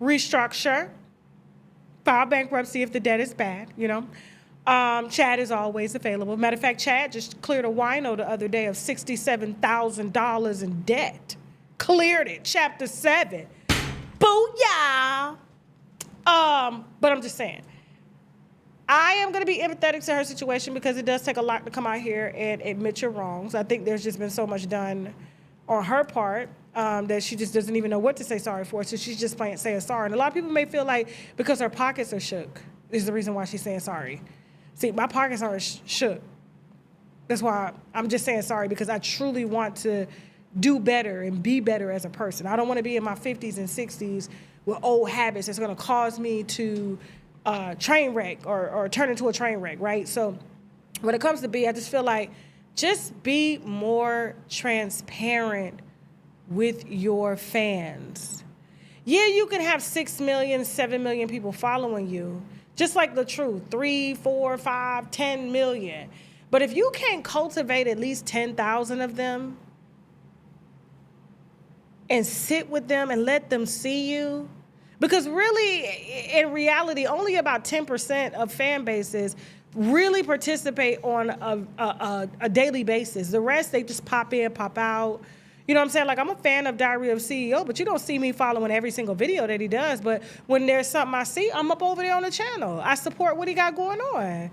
restructure, file bankruptcy if the debt is bad, Chad is always available. Matter of fact, Chad just cleared a wino the other day of $67,000 in debt. Cleared it, chapter 7. Booyah! But I'm just saying, I am going to be empathetic to her situation because it does take a lot to come out here and admit your wrongs. I think there's just been so much done on her part that she just doesn't even know what to say sorry for, so she's just saying sorry. And a lot of people may feel like because her pockets are shook is the reason why she's saying sorry. See, my pockets aren't shook. That's why I'm just saying sorry, because I truly want to do better and be better as a person. I don't want to be in my 50s and 60s with old habits that's going to cause me to train wreck or turn into a train wreck, right? So when it comes to I just feel like just be more transparent with your fans. Yeah, you can have 6 million, 7 million people following you, just like Latruuth, 3, 4, 5, 10 million. But if you can't cultivate at least 10,000 of them and sit with them and let them see you, because really, in reality, only about 10% of fan bases really participate on a daily basis. The rest, they just pop in, pop out. You know what I'm saying? Like, I'm a fan of Diary of CEO, but you don't see me following every single video that he does. But when there's something I see, I'm up over there on the channel. I support what he got going on.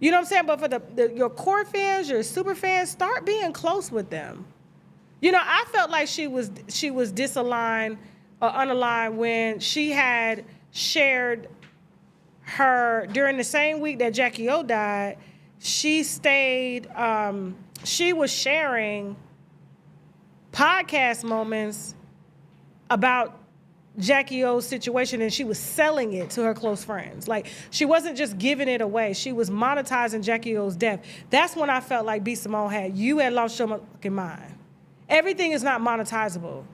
You know what I'm saying? But for your core fans, your super fans, start being close with them. You know, I felt like she was disaligned or unaligned when she had shared her, during the same week that Jackie O died, she stayed, she was sharing podcast moments about Jackie O's situation, and she was selling it to her close friends. Like, she wasn't just giving it away. She was monetizing Jackie O's death. That's when I felt like B. Simone had lost your fucking mind. Everything is not monetizable.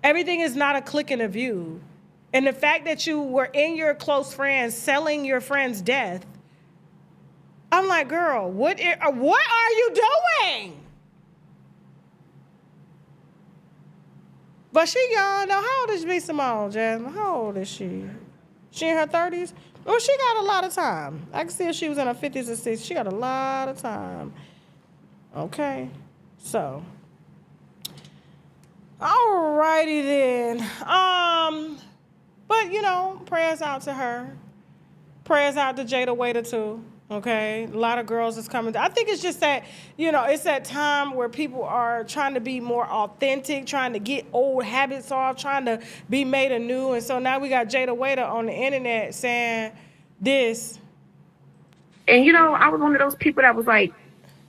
Everything is not a click and a view. And the fact that you were in your close friends selling your friend's death, I'm like, girl, what are you doing? But she young though. How old is B. Simone, Jasmine? How old is she? She in her 30s? Well, she got a lot of time. I can see if she was in her 50s or 60s. She got a lot of time. Okay, so. Alrighty then. But you know, prayers out to her. Prayers out to Jada Wayda too. Okay, a lot of girls is coming. I think it's just that, you know, it's that time where people are trying to be more authentic, trying to get old habits off, trying to be made anew. And so now we got Jada Wayda on the internet saying this. And you know, I was one of those people that was like,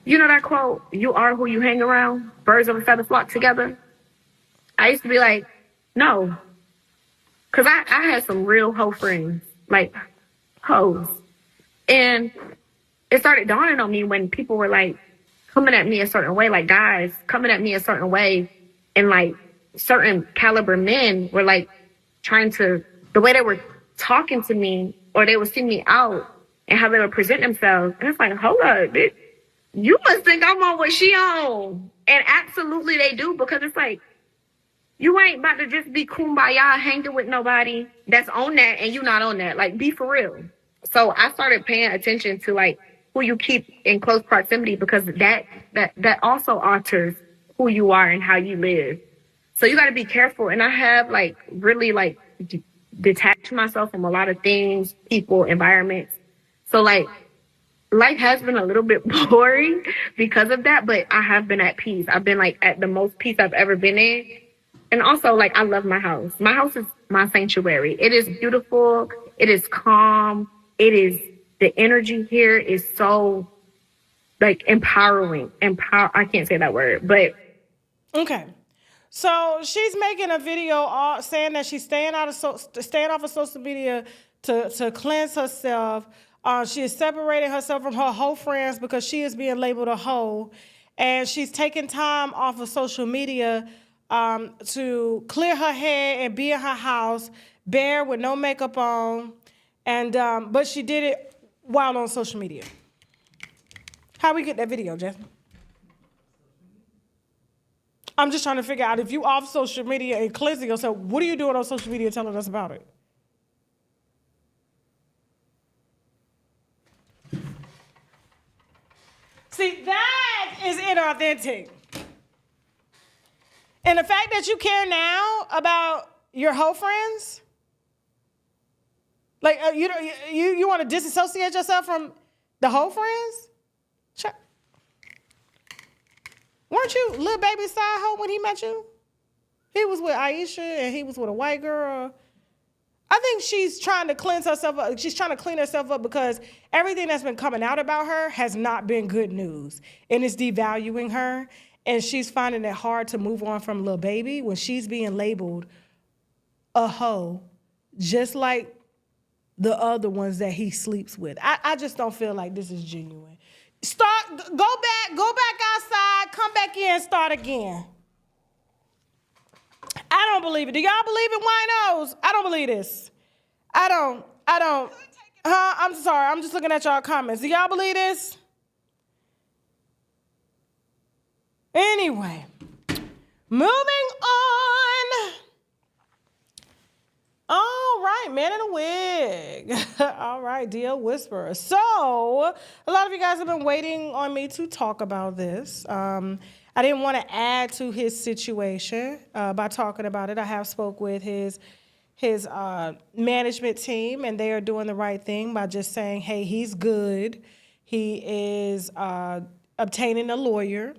you know that quote, "You are who you hang around, birds of a feather flock together." I used to be like, no. Because I had some real hoe friends, like hoes. And it started dawning on me when people were like coming at me a certain way, like guys coming at me a certain way, and like certain caliber men were like trying to, the way they were talking to me, or they would see me out and how they would present themselves. And it's like, hold up, bitch. You must think I'm on what she on. And absolutely they do, because it's like, you ain't about to just be kumbaya hanging with nobody that's on that and you not on that. Like, be for real. So I started paying attention to like who you keep in close proximity, because that also alters who you are and how you live. So you got to be careful. And I have like really like detached myself from a lot of things, people, environments. So like life has been a little bit boring because of that, but I have been at peace. I've been like at the most peace I've ever been in. And also, like, I love my house. My house is my sanctuary. It is beautiful. It is calm. The energy here is so, like, empowering. I can't say that word, but. Okay. So she's making a video saying that she's staying off of social media to cleanse herself. She is separating herself from her hoe friends because she is being labeled a hoe. And she's taking time off of social media to clear her head and be in her house, bare with no makeup on, and but she did it while on social media. How we get that video, Jasmine? I'm just trying to figure out, if you off social media and cleansing yourself, what are you doing on social media telling us about it? See, that is inauthentic. And the fact that you care now about your hoe friends, like you want to disassociate yourself from the hoe friends? Weren't you Lil Baby's side hoe when he met you? He was with Aisha and he was with a white girl. I think she's trying to cleanse herself up. She's trying to clean herself up because everything that's been coming out about her has not been good news. And it's devaluing her. And she's finding it hard to move on from Lil Baby when she's being labeled a hoe, just like the other ones that he sleeps with. I just don't feel like this is genuine. Go back outside, come back in, start again. I don't believe it. Do y'all believe it, winos? I don't believe this. I don't. I'm sorry, I'm just looking at y'all comments. Do y'all believe this? Anyway, moving on. All right, man in a wig. All right, DL Whisperer. So, a lot of you guys have been waiting on me to talk about this. I didn't want to add to his situation by talking about it. I have spoke with his management team, and they are doing the right thing by just saying, hey, he's good. He is obtaining a lawyer.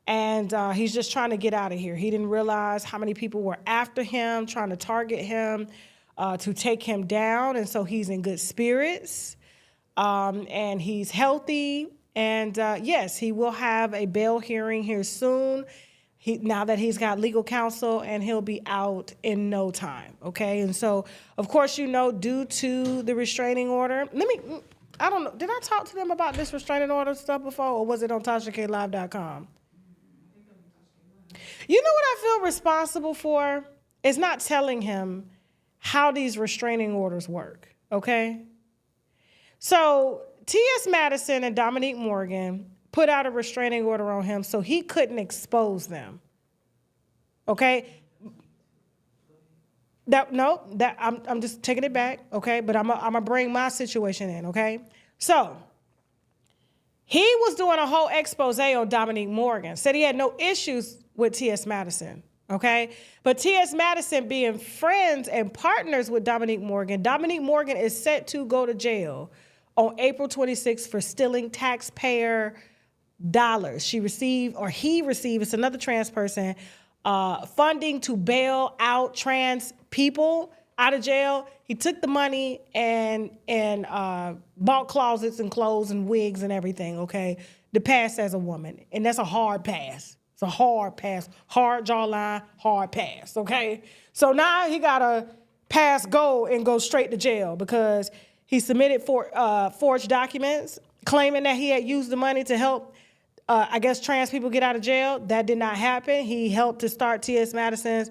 And he's just trying to get out of here. He didn't realize how many people were after him, trying to target him, to take him down. And so he's in good spirits, and he's healthy. And yes, he will have a bail hearing here soon. Now that he's got legal counsel, and he'll be out in no time. Okay. And so, of course, due to the restraining order, I don't know. Did I talk to them about this restraining order stuff before, or was it on TashaKLive.com? You know what I feel responsible for? Is not telling him how these restraining orders work, okay? So T.S. Madison and Dominique Morgan put out a restraining order on him so he couldn't expose them, okay? I'm just taking it back, okay? But I'm gonna bring my situation in, okay? So he was doing a whole expose on Dominique Morgan, said he had no issues with T.S. Madison, okay? But T.S. Madison being friends and partners with Dominique Morgan is set to go to jail on April 26th for stealing taxpayer dollars. He received, it's another trans person, funding to bail out trans people out of jail. He took the money and bought closets and clothes and wigs and everything, okay, to pass as a woman. And that's a hard pass. It's a hard pass, hard jawline, hard pass, okay? So now he got to pass go and go straight to jail because he submitted forged documents claiming that he had used the money to help, trans people get out of jail. That did not happen. He helped to start T.S. Madison's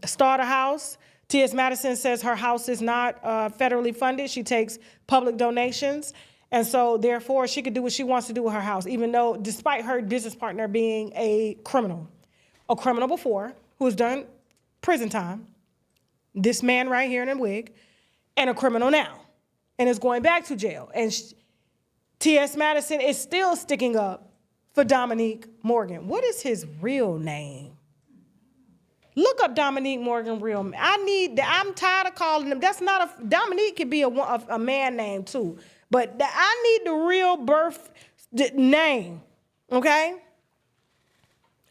starter house. T.S. Madison says her house is not federally funded. She takes public donations. And so, therefore, she could do what she wants to do with her house, even though, despite her business partner being a criminal before, who has done prison time, this man right here in a wig, and a criminal now, and is going back to jail. And T.S. Madison is still sticking up for Dominique Morgan. What is his real name? Look up Dominique Morgan real name. I'm tired of calling him. That's not Dominique could be a man name too. But I need the real birth name, okay?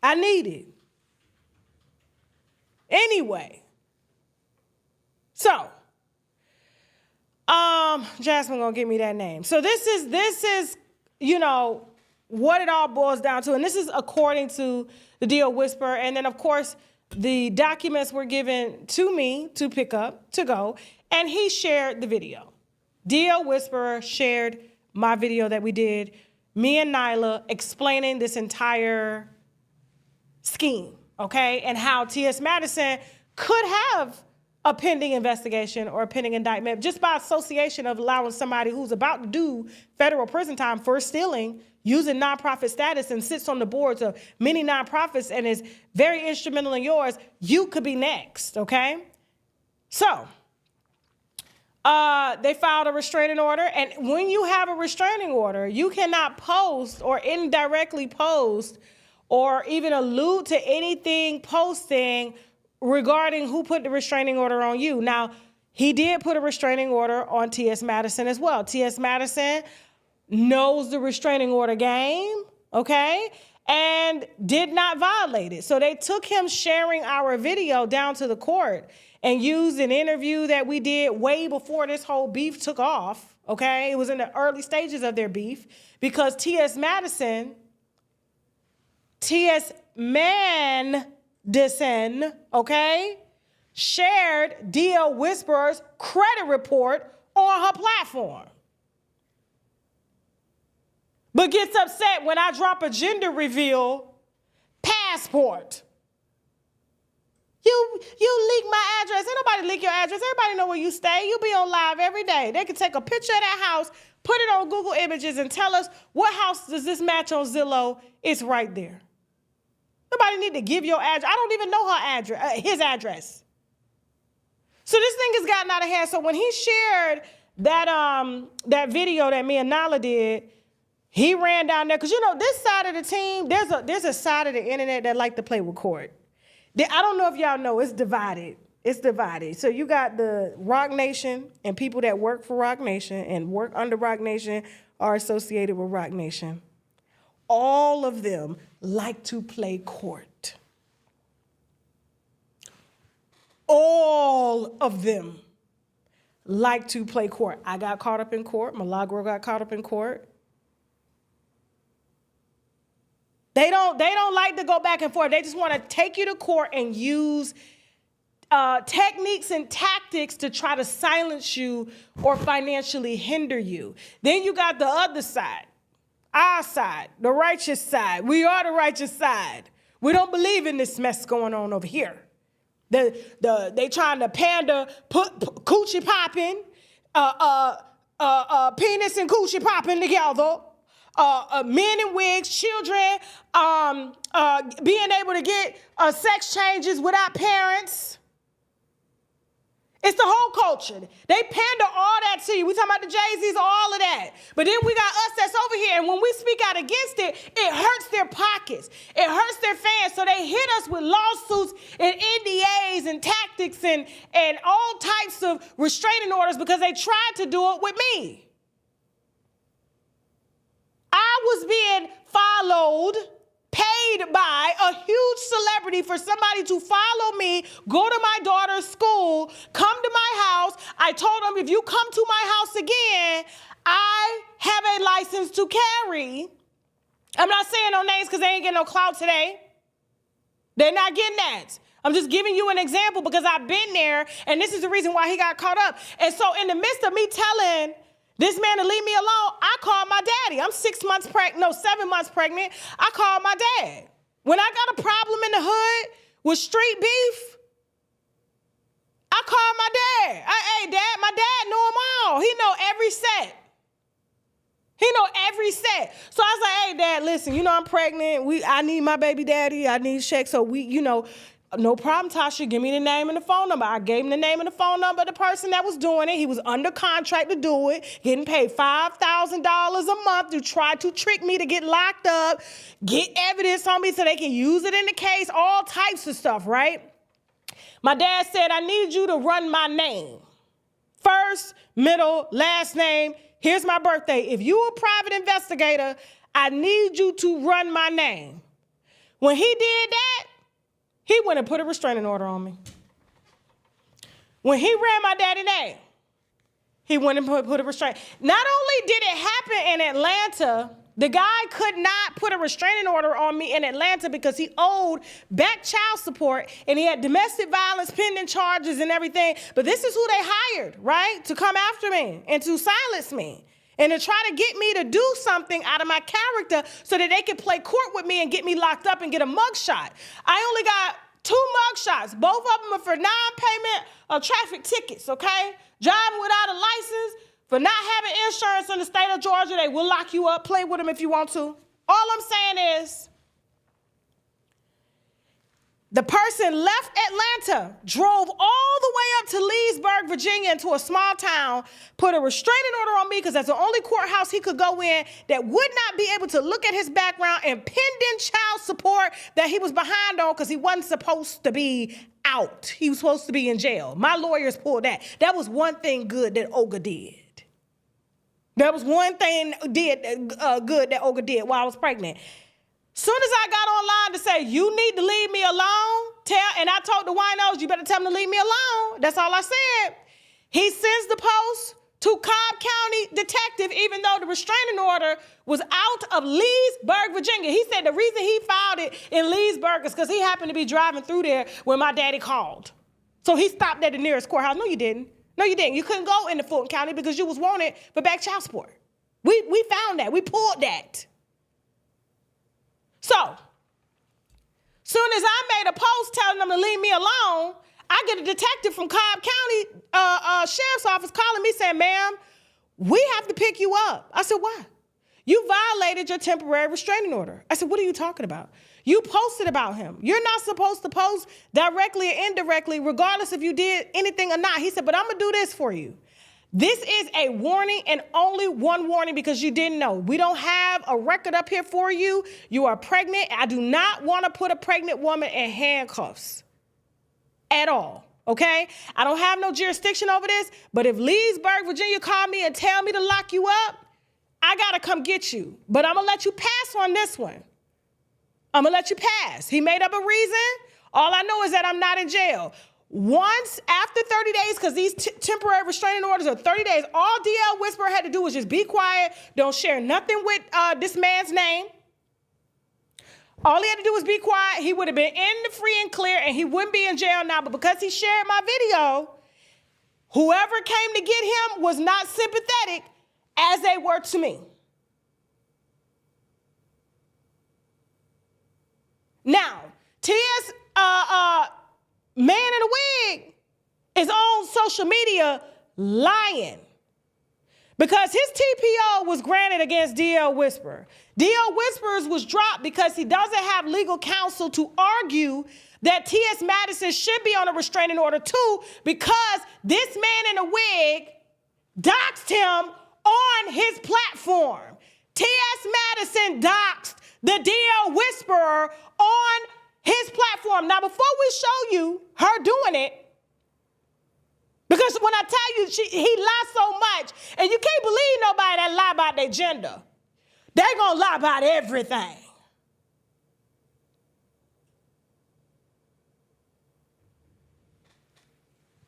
I need it. Anyway, so, Jasmine gonna give me that name. So this is, what it all boils down to. And this is according to the DL Whisperer. And then, of course, the documents were given to me to pick up, to go, and he shared the video. DL Whisperer shared my video that we did, me and Nyla explaining this entire scheme, okay? And how T.S. Madison could have a pending investigation or a pending indictment just by association of allowing somebody who's about to do federal prison time for stealing, using nonprofit status and sits on the boards of many nonprofits and is very instrumental in yours. You could be next, okay? So, they filed a restraining order, and when you have a restraining order, you cannot post or indirectly post or even allude to anything posting regarding who put the restraining order on you. Now, he did put a restraining order on T.S. Madison as well. T.S. Madison knows the restraining order game, okay, and did not violate it. So they took him sharing our video down to the court, and used an interview that we did way before this whole beef took off, okay? It was in the early stages of their beef because T.S. Madison, okay, shared D.L. Whisperer's credit report on her platform. But gets upset when I drop a gender reveal passport. You leak my address. Ain't nobody leak your address. Everybody know where you stay. You be on live every day. They can take a picture of that house, put it on Google Images, and tell us what house does this match on Zillow. It's right there. Nobody need to give your address. I don't even know her address, his address. So this thing has gotten out of hand. So when he shared that video that me and Nala did, he ran down there because this side of the team, there's a side of the internet that like to play with court. I don't know if y'all know, it's divided. It's divided. So you got the Rock Nation and people that work for Rock Nation and work under Rock Nation are associated with Rock Nation. All of them like to play court. All of them like to play court. I got caught up in court. Milagro got caught up in court. They don't like to go back and forth. They just want to take you to court and use techniques and tactics to try to silence you or financially hinder you. Then you got the other side, our side, the righteous side. We are the righteous side. We don't believe in this mess going on over here. They trying to pander, put coochie popping, penis and coochie popping together. Men in wigs, children being able to get sex changes without parents. It's the whole culture. They pander all that to you. We talking about the Jay-Z's, all of that. But then we got us that's over here, and when we speak out against it, it hurts their pockets. It hurts their fans, so they hit us with lawsuits and NDAs and tactics and all types of restraining orders because they tried to do it with me. I was being followed, paid by a huge celebrity for somebody to follow me, go to my daughter's school, come to my house. I told them, if you come to my house again, I have a license to carry. I'm not saying no names because they ain't getting no clout today. They're not getting that. I'm just giving you an example because I've been there, and this is the reason why he got caught up. And so in the midst of me telling this man to leave me alone, I called my daddy. I'm 7 months pregnant. I called my dad. When I got a problem in the hood with street beef, I called my dad. Hey, Dad, my dad know them all. He know every set. So I was like, hey, Dad, listen, I'm pregnant. I need my baby daddy. I need Shaq. So no problem, Tasha. Give me the name and the phone number. I gave him the name and the phone number of the person that was doing it. He was under contract to do it, getting paid $5,000 a month to try to trick me to get locked up, get evidence on me so they can use it in the case, all types of stuff, right? My dad said, I need you to run my name. First, middle, last name. Here's my birthday. If you're a private investigator, I need you to run my name. When he did that, he went and put a restraining order on me. When he ran my daddy's name, he went and put a restraining. Not only did it happen in Atlanta, the guy could not put a restraining order on me in Atlanta because he owed back child support and he had domestic violence pending charges and everything. But this is who they hired, right? To come after me and to silence me and to try to get me to do something out of my character so that they could play court with me and get me locked up and get a mugshot. I only got 2 mugshots. Both of them are for non-payment of traffic tickets, okay? Driving without a license, for not having insurance in the state of Georgia. They will lock you up. Play with them if you want to. All I'm saying is, the person left Atlanta, drove all the way up to Leesburg, Virginia, into a small town, put a restraining order on me because that's the only courthouse he could go in that would not be able to look at his background and pending child support that he was behind on because he wasn't supposed to be out. He was supposed to be in jail. My lawyers pulled that. That was one thing good that Olga did. That was one thing good that Olga did while I was pregnant. Soon as I got online to say, you need to leave me alone, and I told the winos, you better tell them to leave me alone. That's all I said. He sends the post to Cobb County detective, even though the restraining order was out of Leesburg, Virginia. He said the reason he filed it in Leesburg is because he happened to be driving through there when my daddy called. So he stopped at the nearest courthouse. No, you didn't. No, you didn't. You couldn't go into Fulton County because you was wanted for back child support. We found that. We pulled that. So, soon as I made a post telling them to leave me alone, I get a detective from Cobb County Sheriff's Office calling me saying, ma'am, we have to pick you up. I said, why? You violated your temporary restraining order. I said, what are you talking about? You posted about him. You're not supposed to post directly or indirectly, regardless if you did anything or not. He said, but I'm going to do this for you. This is a warning and only one warning because you didn't know. We don't have a record up here for you. You are pregnant. I do not want to put a pregnant woman in handcuffs at all, okay? I don't have no jurisdiction over this, but if Leesburg, Virginia call me and tell me to lock you up, I got to come get you. But I'm going to let you pass on this one. I'm going to let you pass. He made up a reason. All I know is that I'm not in jail. Once after 30 days, because these temporary restraining orders are 30 days, all DL Whisperer had to do was just be quiet, don't share nothing with this man's name. All he had to do was be quiet. He would have been in the free and clear, and he wouldn't be in jail now. But because he shared my video, whoever came to get him was not sympathetic as they were to me. Now, T.S. Man in a wig is on social media lying because his TPO was granted against DL Whisperer. DL Whisperers was dropped because he doesn't have legal counsel to argue that T.S. Madison should be on a restraining order too, because this man in a wig doxed him on his platform. T.S. Madison doxed the DL Whisperer on his platform. Now, before we show you her doing it, because when I tell you he lies so much, and you can't believe nobody that lie about their gender. They're going to lie about everything.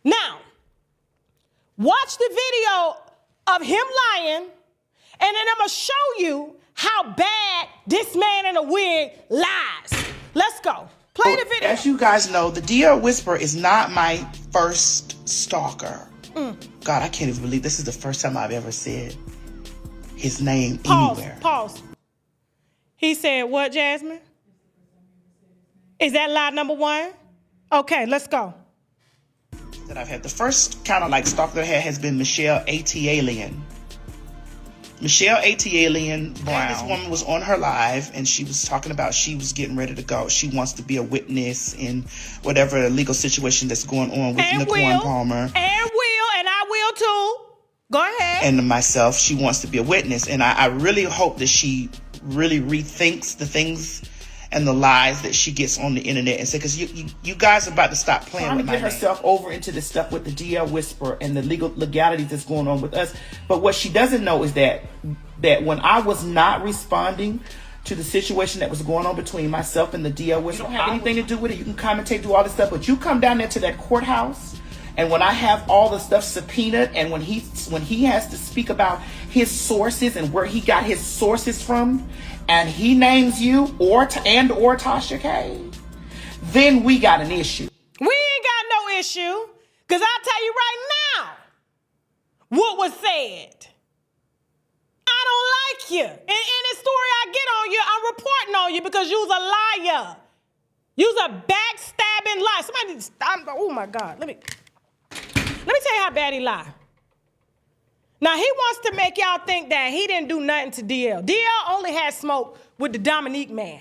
Now, watch the video of him lying, and then I'm going to show you how bad this man in a wig lies. Let's go. Play the video. As you guys know, the DL Whisperer is not my first stalker. God, I can't even believe this is the first time I've ever said his name anywhere. Pause. He said what, Jasmine? Is that lie number one? Okay, let's go. That I've had. The first kind of like stalker that I had has been Michelle A.T. Alien. Michelle A.T. Alien Brown. This woman was on her live and she was talking about she was getting ready to go. She wants to be a witness in whatever legal situation that's going on with Nicole Palmer. And I will too. Go ahead. And myself, she wants to be a witness. And I really hope that she really rethinks the things and the lies that she gets on the internet and say, because you guys are about to stop playing with my name. Trying to get herself over into this stuff with the DL Whisperer and the legalities that's going on with us. But what she doesn't know is that when I was not responding to the situation that was going on between myself and the DL Whisperer, you don't have anything to do with it. You can commentate, do all this stuff, but you come down there to that courthouse, and when I have all the stuff subpoenaed, and when he has to speak about his sources and where he got his sources from, and he names you or Tasha K, then we got an issue. We ain't got no issue, because I'll tell you right now what was said. I don't like you. And any story I get on you, I'm reporting on you because you's a liar. You's a backstabbing liar. Somebody needs to stop. Oh my God. Let me tell you how bad he lied. Now, he wants to make y'all think that he didn't do nothing to DL. DL only had smoke with the Dominique man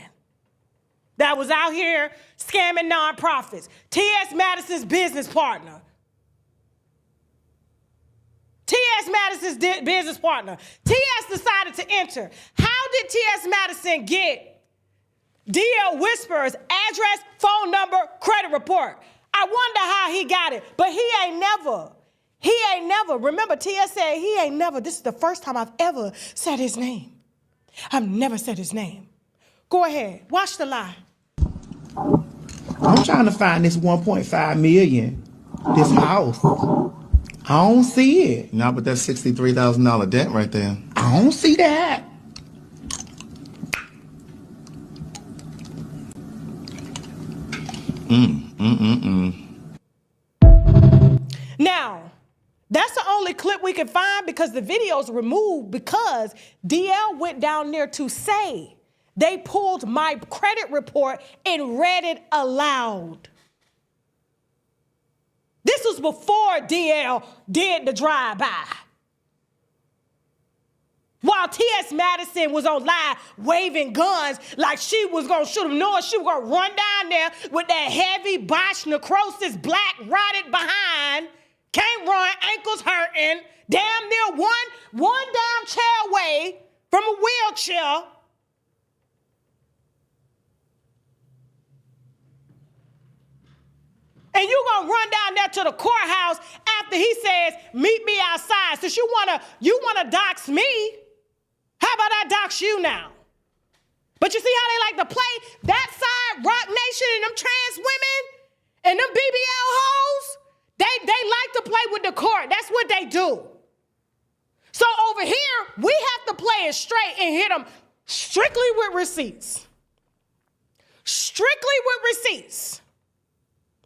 that was out here scamming nonprofits. T.S. Madison's business partner. T.S. Madison's business partner. T.S. decided to enter. How did T.S. Madison get DL Whisperer's address, phone number, credit report? I wonder how he got it, but he ain't never. Remember, T.S. said he ain't never. This is the first time I've ever said his name. I've never said his name. Go ahead. Watch the lie. I'm trying to find this 1.5 million, this house. I don't see it. Nah, but that's $63,000 debt right there. I don't see that. Now, that's the only clip we can find because the video's removed because DL went down there to say they pulled my credit report and read it aloud. This was before DL did the drive-by. While T.S. Madison was on live waving guns like she was going to shoot him, knowing she was going to run down there with that heavy botched necrosis, black rotted behind, can't run, ankles hurting, damn near one damn chair away from a wheelchair. And you gonna run down there to the courthouse after he says, meet me outside. Since you wanna dox me, how about I dox you now? But you see how they like to play that side, Rock Nation and them trans women and them BBL hoes? They like to play with the court. That's what they do. So over here, we have to play it straight and hit them strictly with receipts. Strictly with receipts.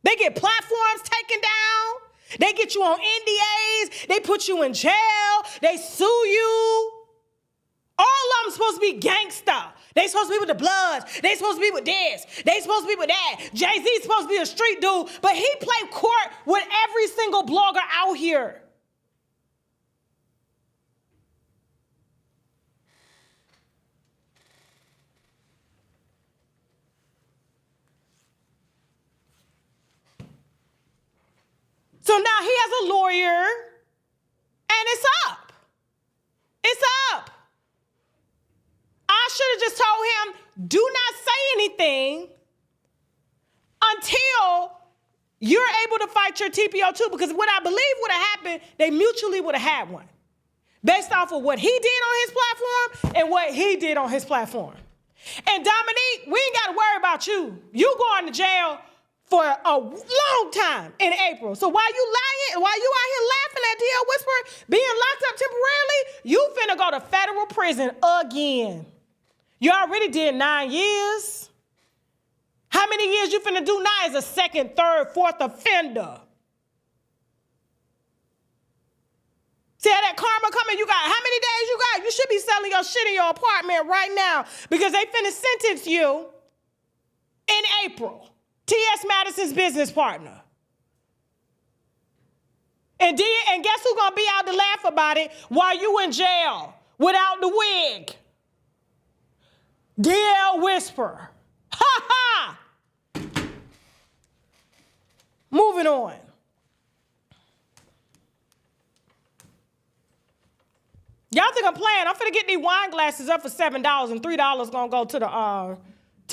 They get platforms taken down. They get you on NDAs. They put you in jail. They sue you. All of them supposed to be gangsta. They supposed to be with the Bloods. They supposed to be with this. They supposed to be with that. Jay-Z's supposed to be a street dude, but he played court with every single blogger out here. So now he has a lawyer, and it's up. It's up. I should have just told him, do not say anything until you're able to fight your TPO too, because what I believe would have happened, they mutually would have had one, based off of what he did on his platform and what he did on his platform. And Dominique, we ain't got to worry about you. You going to jail for a long time in April. So while you out here laughing at DL Whisper being locked up temporarily, you finna go to federal prison again. You already did 9 years. How many years you finna do now as a second, third, fourth offender? See how that karma coming? You got how many days you got? You should be selling your shit in your apartment right now because they finna sentence you in April. T.S. Madison's business partner. And guess who's gonna be out to laugh about it while you in jail without the wig? DL Whisper. Ha ha! Moving on. Y'all think I'm playing? I'm finna get these wine glasses up for $7 and $3 gonna go to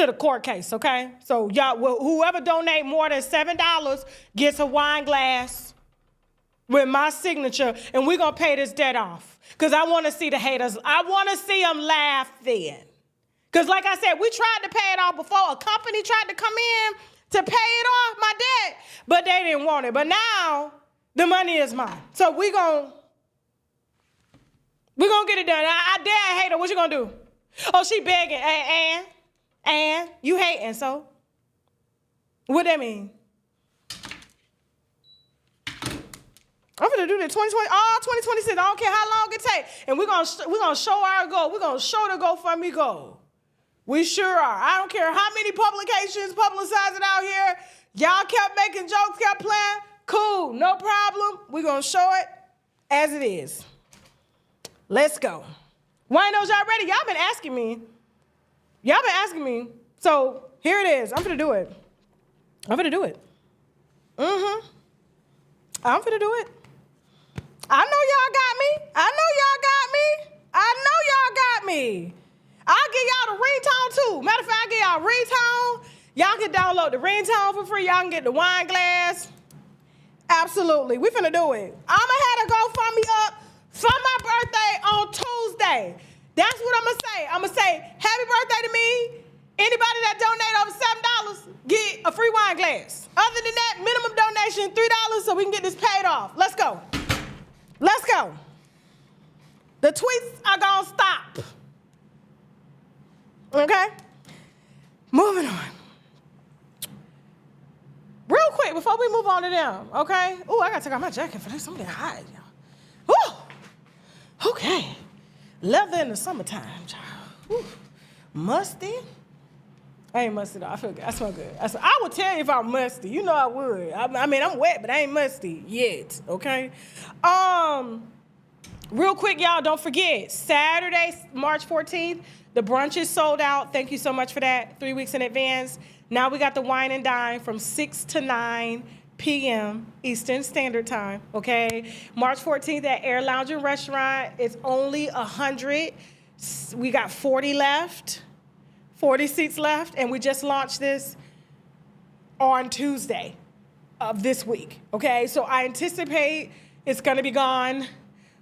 the court case, okay? So y'all, whoever donate more than $7 gets a wine glass with my signature, and we're gonna pay this debt off. Cause I wanna see the haters. I wanna see them laugh then. Cause like I said, we tried to pay it off before. A company tried to come in to pay it off, my debt, but they didn't want it. But now the money is mine. So we're gonna get it done. I dare a hater. What you gonna do? Oh, she begging. And you hating, so what that mean? I'm gonna do this 2020, all 2026. I don't care how long it takes. And we're gonna show our goal. We're gonna show the GoFundMe goal. We sure are. I don't care how many publications publicize it out here. Y'all kept making jokes, kept playing. Cool, no problem. We're gonna show it as it is. Let's go. Winos, y'all ready? Y'all been asking me. So here it is. I'm finna do it. I'm finna do it. I know y'all got me. I'll give y'all the ringtone too. Matter of fact, I'll give y'all a ringtone. Y'all can download the ringtone for free. Y'all can get the wine glass. Absolutely. We finna do it. I'ma have to GoFundMe up for my birthday on Tuesday. That's what I'm gonna say. I'm gonna say, happy birthday to me. Anybody that donate over $7 get a free wine glass. Other than that, minimum donation $3 so we can get this paid off. Let's go. Let's go. The tweets are gonna stop. Okay? Moving on. Real quick, before we move on to them, okay? Ooh, I gotta take off my jacket for this. I'm getting hot, y'all. Ooh. Okay. Leather in the summertime, child. Ooh. Musty. I ain't musty though. I feel good. I smell good. I would tell you if I'm musty. You know I would. I mean, I'm wet, but I ain't musty yet. Okay. Real quick, y'all, don't forget Saturday, March 14th. The brunch is sold out. Thank you so much for that. 3 weeks in advance. Now we got the wine and dine from 6 to 9 p.m. Eastern Standard Time. Okay. March 14th at Air Lounge and Restaurant. It's only 100. We got 40 left. 40 seats left, and we just launched this on Tuesday of this week, okay? So I anticipate it's gonna be gone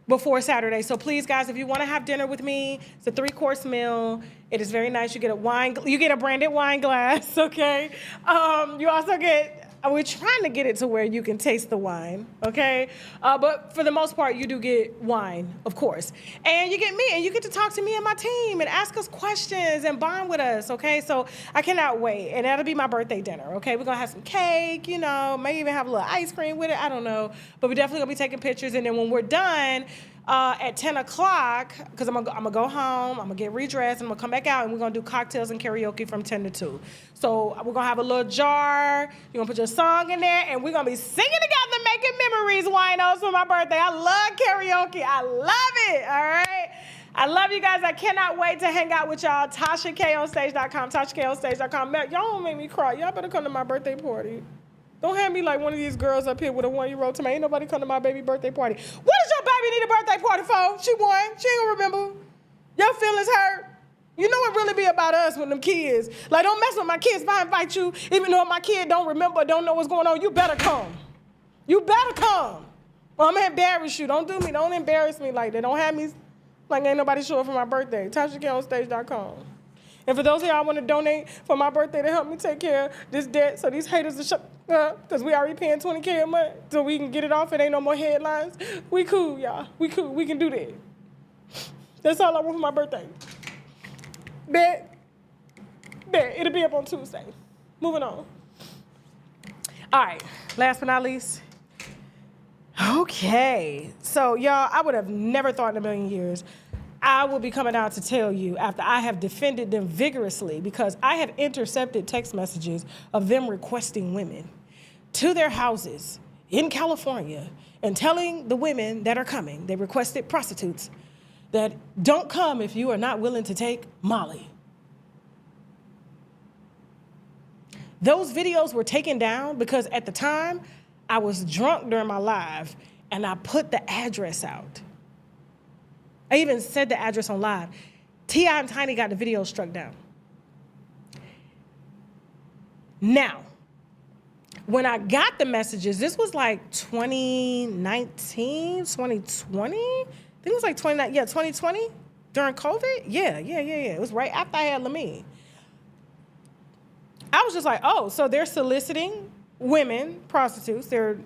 before Saturday. So please, guys, if you wanna have dinner with me, it's a 3-course meal. It is very nice. You get a branded wine glass, okay? You also get, we're trying to get it to where you can taste the wine, okay? But for the most part, you do get wine, of course. And you get me, and you get to talk to me and my team and ask us questions and bond with us, okay? So I cannot wait. And that'll be my birthday dinner, okay? We're gonna have some cake, you know, maybe even have a little ice cream with it, I don't know. But we're definitely gonna be taking pictures. And then when we're done, at 10 o'clock, because I'm gonna go home, I'm gonna get redressed, and I'm gonna come back out, and we're gonna do cocktails and karaoke from 10 to 2. So we're gonna have a little jar, you're gonna put your song in there, and we're gonna be singing together, making memories, winos, for my birthday. I love karaoke, I love it, all right? I love you guys, I cannot wait to hang out with y'all. TashaKOnStage.com, TashaKOnStage.com. Y'all don't make me cry, y'all better come to my birthday party. Don't have me like one of these girls up here with a 1-year-old to me. Ain't nobody come to my baby birthday party. What does your baby need a birthday party for? She won. She ain't gonna remember. Your feelings hurt. You know it really be about us with them kids. Like, don't mess with my kids if I invite you, even though my kid don't remember, don't know what's going on. You better come. You better come. Or I'm gonna embarrass you. Don't do me. Don't embarrass me like that. Don't have me like ain't nobody show up for my birthday. TashaKOnStage.com. And for those of y'all want to donate for my birthday to help me take care of this debt so these haters will shut up, because we already paying $20K a month so we can get it off. It ain't no more headlines. We cool, y'all. We cool. We can do that. That's all I want for my birthday. Bet. It'll be up on Tuesday. Moving on. All right. Last but not least. Okay. So, y'all, I would have never thought in a million years I will be coming out to tell you after I have defended them vigorously, because I have intercepted text messages of them requesting women to their houses in California and telling the women that are coming, they requested prostitutes, that don't come if you are not willing to take Molly. Those videos were taken down because at the time I was drunk during my live and I put the address out. I even said the address on live. T.I. and Tiny got the video struck down. Now, when I got the messages, this was like 2019, 2020? I think it was like 2020 during COVID. Yeah. It was right after I had Lamine. I was just like, oh, so they're soliciting women, prostitutes. They're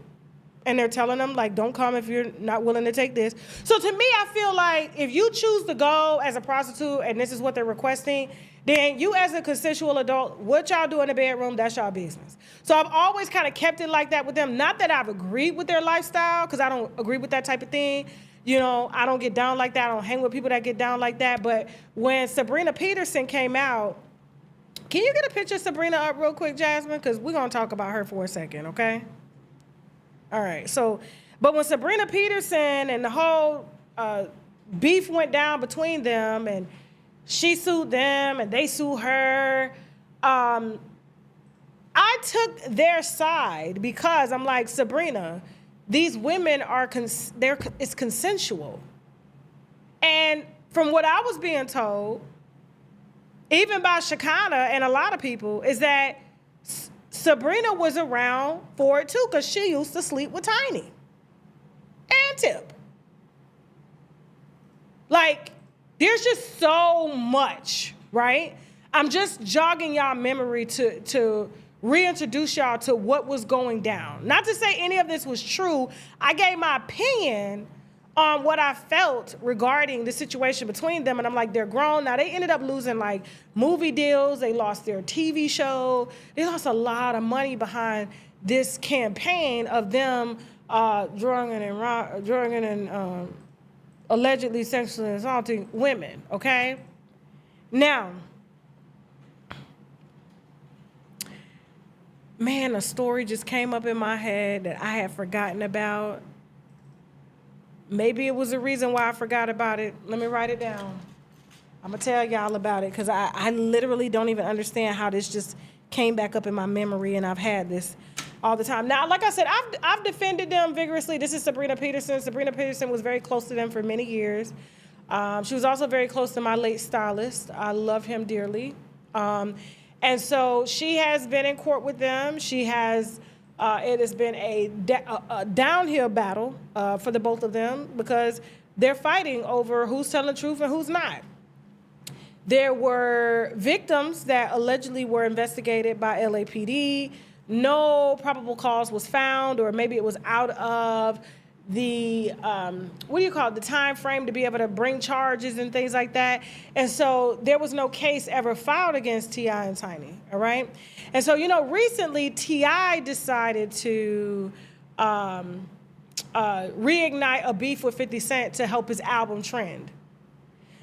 telling them, like, don't come if you're not willing to take this. So to me, I feel like if you choose to go as a prostitute and this is what they're requesting, then you as a consensual adult, what y'all do in the bedroom, that's y'all business. So I've always kind of kept it like that with them. Not that I've agreed with their lifestyle, because I don't agree with that type of thing. You know, I don't get down like that. I don't hang with people that get down like that. But when Sabrina Peterson came out, can you get a picture of Sabrina up real quick, Jasmine? Because we're going to talk about her for a second, okay? All right, so, but when Sabrina Peterson and the whole beef went down between them and she sued them and they sued her, I took their side because I'm like, Sabrina, these women are, it's consensual. And from what I was being told, even by Shekinah and a lot of people, is that Sabrina was around for it too, because she used to sleep with Tiny and Tip. Like, there's just so much, right? I'm just jogging y'all memory to reintroduce y'all to what was going down. Not to say any of this was true. I gave my opinion on what I felt regarding the situation between them. And I'm like, they're grown. Now, they ended up losing like movie deals. They lost their TV show. They lost a lot of money behind this campaign of them drugging and allegedly sexually assaulting women, okay? Now, man, a story just came up in my head that I had forgotten about. Maybe it was the reason why I forgot about it. Let me write it down. I'm gonna tell y'all about it because I literally don't even understand how this just came back up in my memory, and I've had this all the time. Now, like I said, I've defended them vigorously. This is Sabrina Peterson. Sabrina Peterson was very close to them for many years. She was also very close to my late stylist. I love him dearly. And so she has been in court with them. She has, it has been a downhill battle for the both of them because they're fighting over who's telling the truth and who's not. There were victims that allegedly were investigated by LAPD. No probable cause was found, or maybe it was out of the, the time frame to be able to bring charges and things like that. And so there was no case ever filed against T.I. and Tiny, all right? And so, recently T.I. decided to reignite a beef with 50 Cent to help his album trend.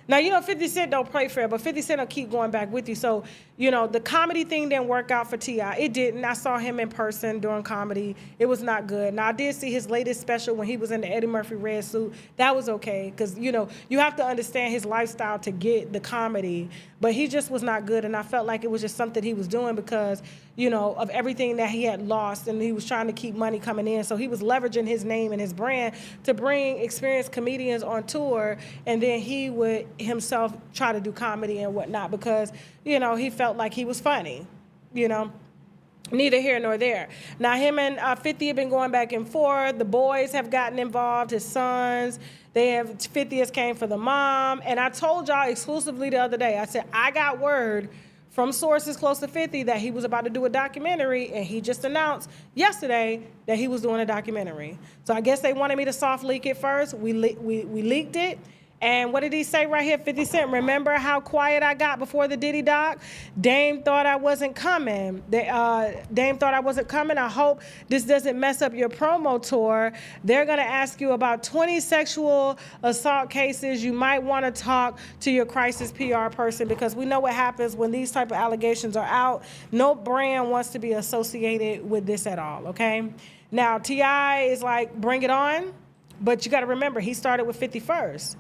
Now, 50 Cent don't play fair, but 50 Cent will keep going back with you. So, the comedy thing didn't work out for T.I. It didn't. I saw him in person doing comedy. It was not good. Now, I did see his latest special when he was in the Eddie Murphy red suit. That was okay because, you have to understand his lifestyle to get the comedy. But he just was not good, and I felt like it was just something he was doing because, of everything that he had lost, and he was trying to keep money coming in. So he was leveraging his name and his brand to bring experienced comedians on tour, and then he would himself try to do comedy and whatnot because, he felt like he was funny, neither here nor there. Now, him and 50 have been going back and forth. The boys have gotten involved, his sons. 50 has came for the mom. And I told y'all exclusively the other day, I said, I got word from sources close to 50 that he was about to do a documentary, and he just announced yesterday that he was doing a documentary. So I guess they wanted me to soft leak it first. We leaked it. And what did he say right here, 50 Cent? Remember how quiet I got before the Diddy doc? Dame thought I wasn't coming. Dame thought I wasn't coming. I hope this doesn't mess up your promo tour. They're going to ask you about 20 sexual assault cases. You might want to talk to your crisis PR person because we know what happens when these type of allegations are out. No brand wants to be associated with this at all, okay? Now, T.I. is like, bring it on. But you got to remember, he started with 50 first.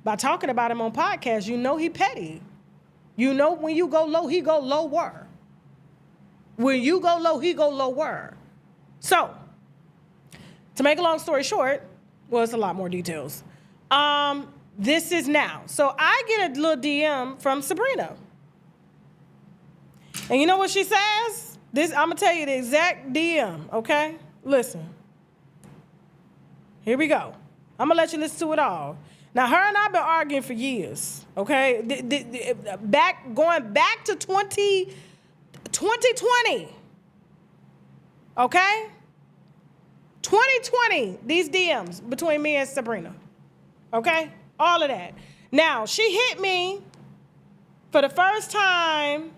By talking about him on podcasts, he petty. When you go low, he go lower. When you go low, he go lower. So, to make a long story short, well, it's a lot more details. This is now. So I get a little DM from Sabrina. And you know what she says? I'm going to tell you the exact DM, okay? Listen. Here we go. I'm going to let you listen to it all. Now, her and I have been arguing for years, okay? Going back to 2020, okay? 2020, these DMs between me and Sabrina, okay? All of that. Now, she hit me for the first time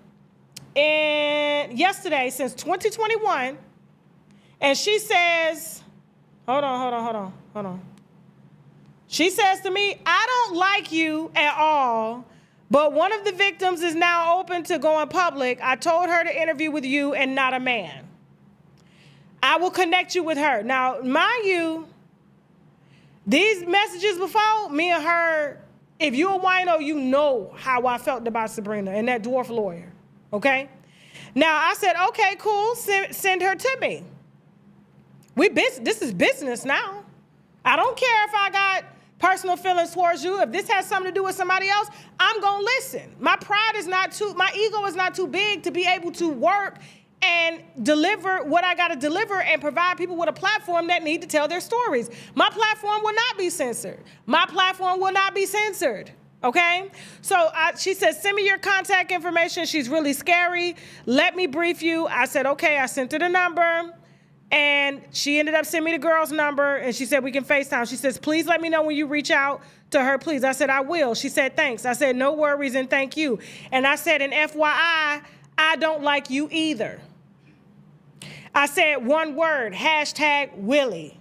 yesterday since 2021, and she says, hold on. She says to me, I don't like you at all, but one of the victims is now open to going public. I told her to interview with you and not a man. I will connect you with her. Now, mind you, these messages before, me and her, if you're a wino, you know how I felt about Sabrina and that dwarf lawyer, okay? Now, I said, okay, cool, send her to me. This is business now. I don't care if I got personal feelings towards you. If this has something to do with somebody else, I'm going to listen. My ego is not too big to be able to work and deliver what I got to deliver and provide people with a platform that need to tell their stories. My platform will not be censored. My platform will not be censored. Okay? So she said, send me your contact information. She's really scary. Let me brief you. I said, okay. I sent her the number. And she ended up sending me the girl's number. And she said, we can FaceTime. She says, please let me know when you reach out to her, please. I said, I will. She said, thanks. I said, no worries and thank you. And I said, and FYI, I don't like you either. I said one word, #Willie.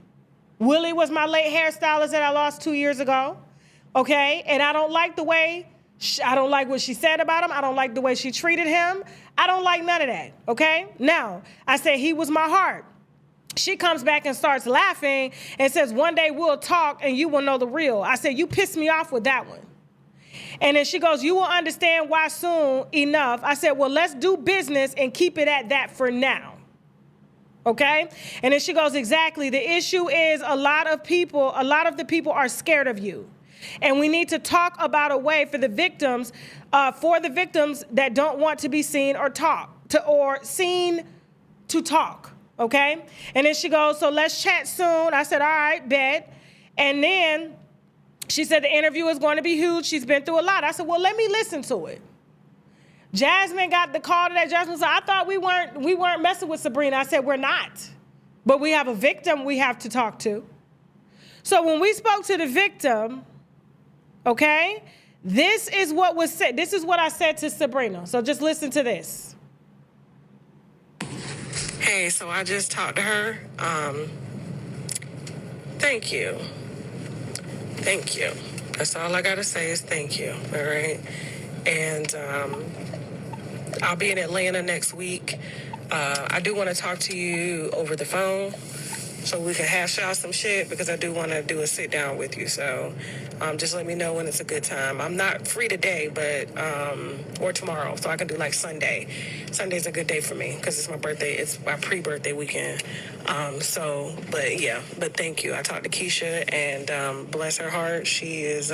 Willie was my late hairstylist that I lost 2 years ago. Okay, and I don't like the way, I don't like what she said about him. I don't like the way she treated him. I don't like none of that, okay? Now, I said he was my heart. She comes back and starts laughing and says, one day we'll talk and you will know the real. I said, you pissed me off with that one. And then she goes, you will understand why soon enough. I said, well, let's do business and keep it at that for now. Okay? And then she goes, exactly. The issue is a lot of the people are scared of you. And we need to talk about a way for the victims that don't want to be seen or seen to talk. Okay? And then she goes, so let's chat soon. I said, all right, bet. And then she said the interview is going to be huge. She's been through a lot. I said, well, let me listen to it. Jasmine got the call to that. Jasmine said, I thought we weren't messing with Sabrina. I said, we're not. But we have a victim we have to talk to. So when we spoke to the victim, okay, this is what was said. This is what I said to Sabrina. So just listen to this. Hey, so I just talked to her. Thank you. Thank you. That's all I got to say is thank you, all right? And I'll be in Atlanta next week. I do want to talk to you over the phone so we can hash out some shit because I do want to do a sit down with you. So just let me know when it's a good time. I'm not free today, but or tomorrow, so I can do like Sunday. Sunday's a good day for me because it's my birthday. It's my pre-birthday weekend. But thank you. I talked to Keisha, and bless her heart, she is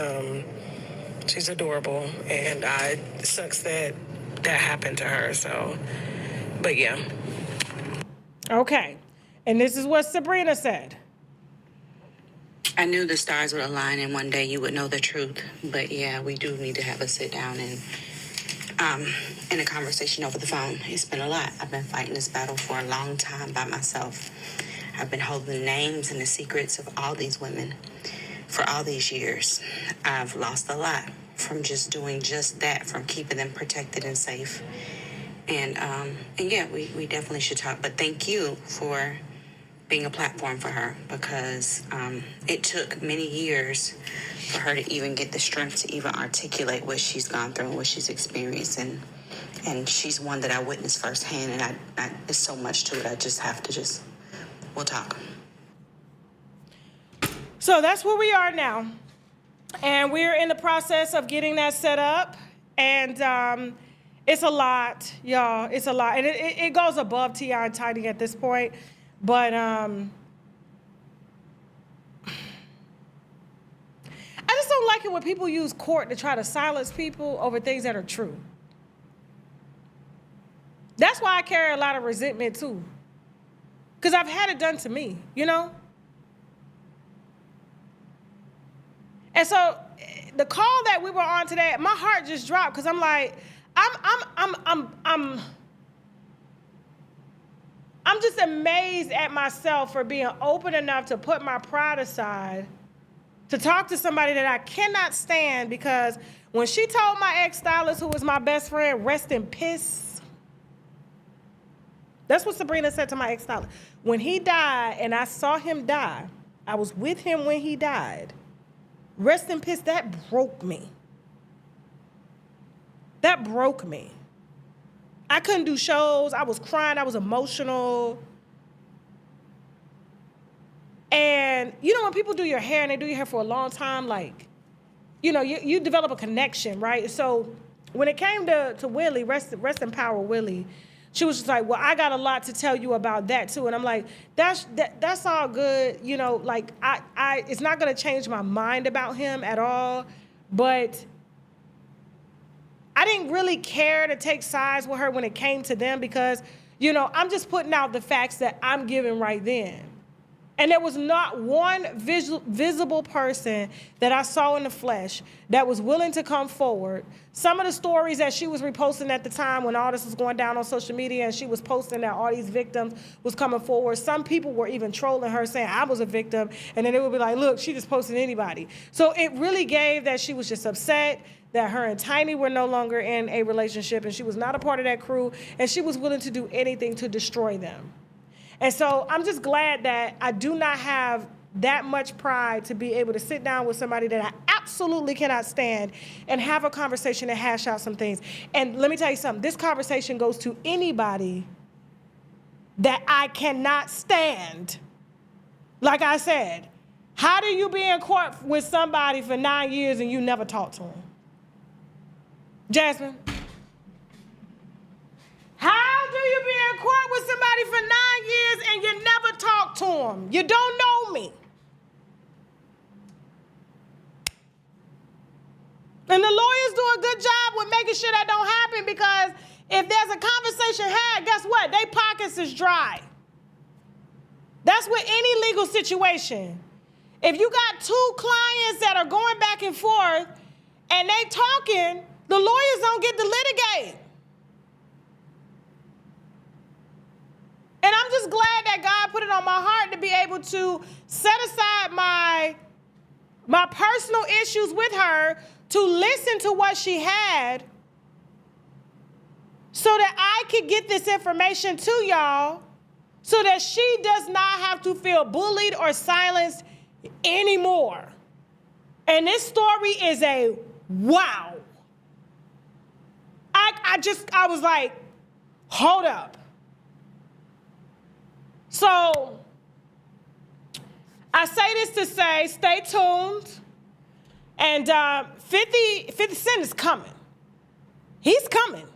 she's adorable, and it sucks that happened to her. So, but yeah. Okay. And this is what Sabrina said. I knew the stars would align and one day you would know the truth. But yeah, we do need to have a sit down and a conversation over the phone. It's been a lot. I've been fighting this battle for a long time by myself. I've been holding the names and the secrets of all these women for all these years. I've lost a lot from just doing just that, from keeping them protected and safe. And yeah, we definitely should talk. But thank you for being a platform for her, because it took many years for her to even get the strength to even articulate what she's gone through and what she's experienced. And she's one that I witnessed firsthand, and I there's so much to it. I just have to we'll talk. So that's where we are now. And we're in the process of getting that set up. And it's a lot, y'all. It's a lot. And it goes above T.I. and Tiny at this point. But I just don't like it when people use court to try to silence people over things that are true. That's why I carry a lot of resentment, too. Because I've had it done to me, you know? And so the call that we were on today, my heart just dropped because I'm like, I'm just amazed at myself for being open enough to put my pride aside to talk to somebody that I cannot stand, because when she told my ex-stylist, who was my best friend, rest in piss, that's what Sabrina said to my ex-stylist. When he died and I saw him die, I was with him when he died. Rest in piss, that broke me. That broke me. I couldn't do shows. I was crying. I was emotional. And, you know, when people do your hair and they do your hair for a long time, like, you know, you develop a connection, right? So when it came to Willie, rest in power, Willie, she was just like, well, I got a lot to tell you about that, too. And I'm like, that's all good. You know, like, I it's not going to change my mind about him at all. But I didn't really care to take sides with her when it came to them because, you know, I'm just putting out the facts that I'm giving right then. And there was not one visible person that I saw in the flesh that was willing to come forward. Some of the stories that she was reposting at the time when all this was going down on social media and she was posting that all these victims was coming forward, some people were even trolling her saying I was a victim. And then they would be like, look, she just posted anybody. So it really gave that she was just upset that her and Tiny were no longer in a relationship and she was not a part of that crew and she was willing to do anything to destroy them. And so I'm just glad that I do not have that much pride to be able to sit down with somebody that I absolutely cannot stand and have a conversation and hash out some things. And let me tell you something, this conversation goes to anybody that I cannot stand. Like I said, how do you be in court with somebody for 9 years and you never talk to them? Jasmine? How do you be in court with somebody for 9 years and you never talk to them? You don't know me. And the lawyers do a good job with making sure that don't happen because if there's a conversation had, guess what? They pockets is dry. That's with any legal situation. If you got two clients that are going back and forth and they talking, the lawyers don't get to litigate. And I'm just glad that God put it on my heart to be able to set aside my personal issues with her to listen to what she had so that I could get this information to y'all so that she does not have to feel bullied or silenced anymore. And this story is a wow. I was like, hold up. So I say this to say, stay tuned. And 50 Cent is coming. He's coming.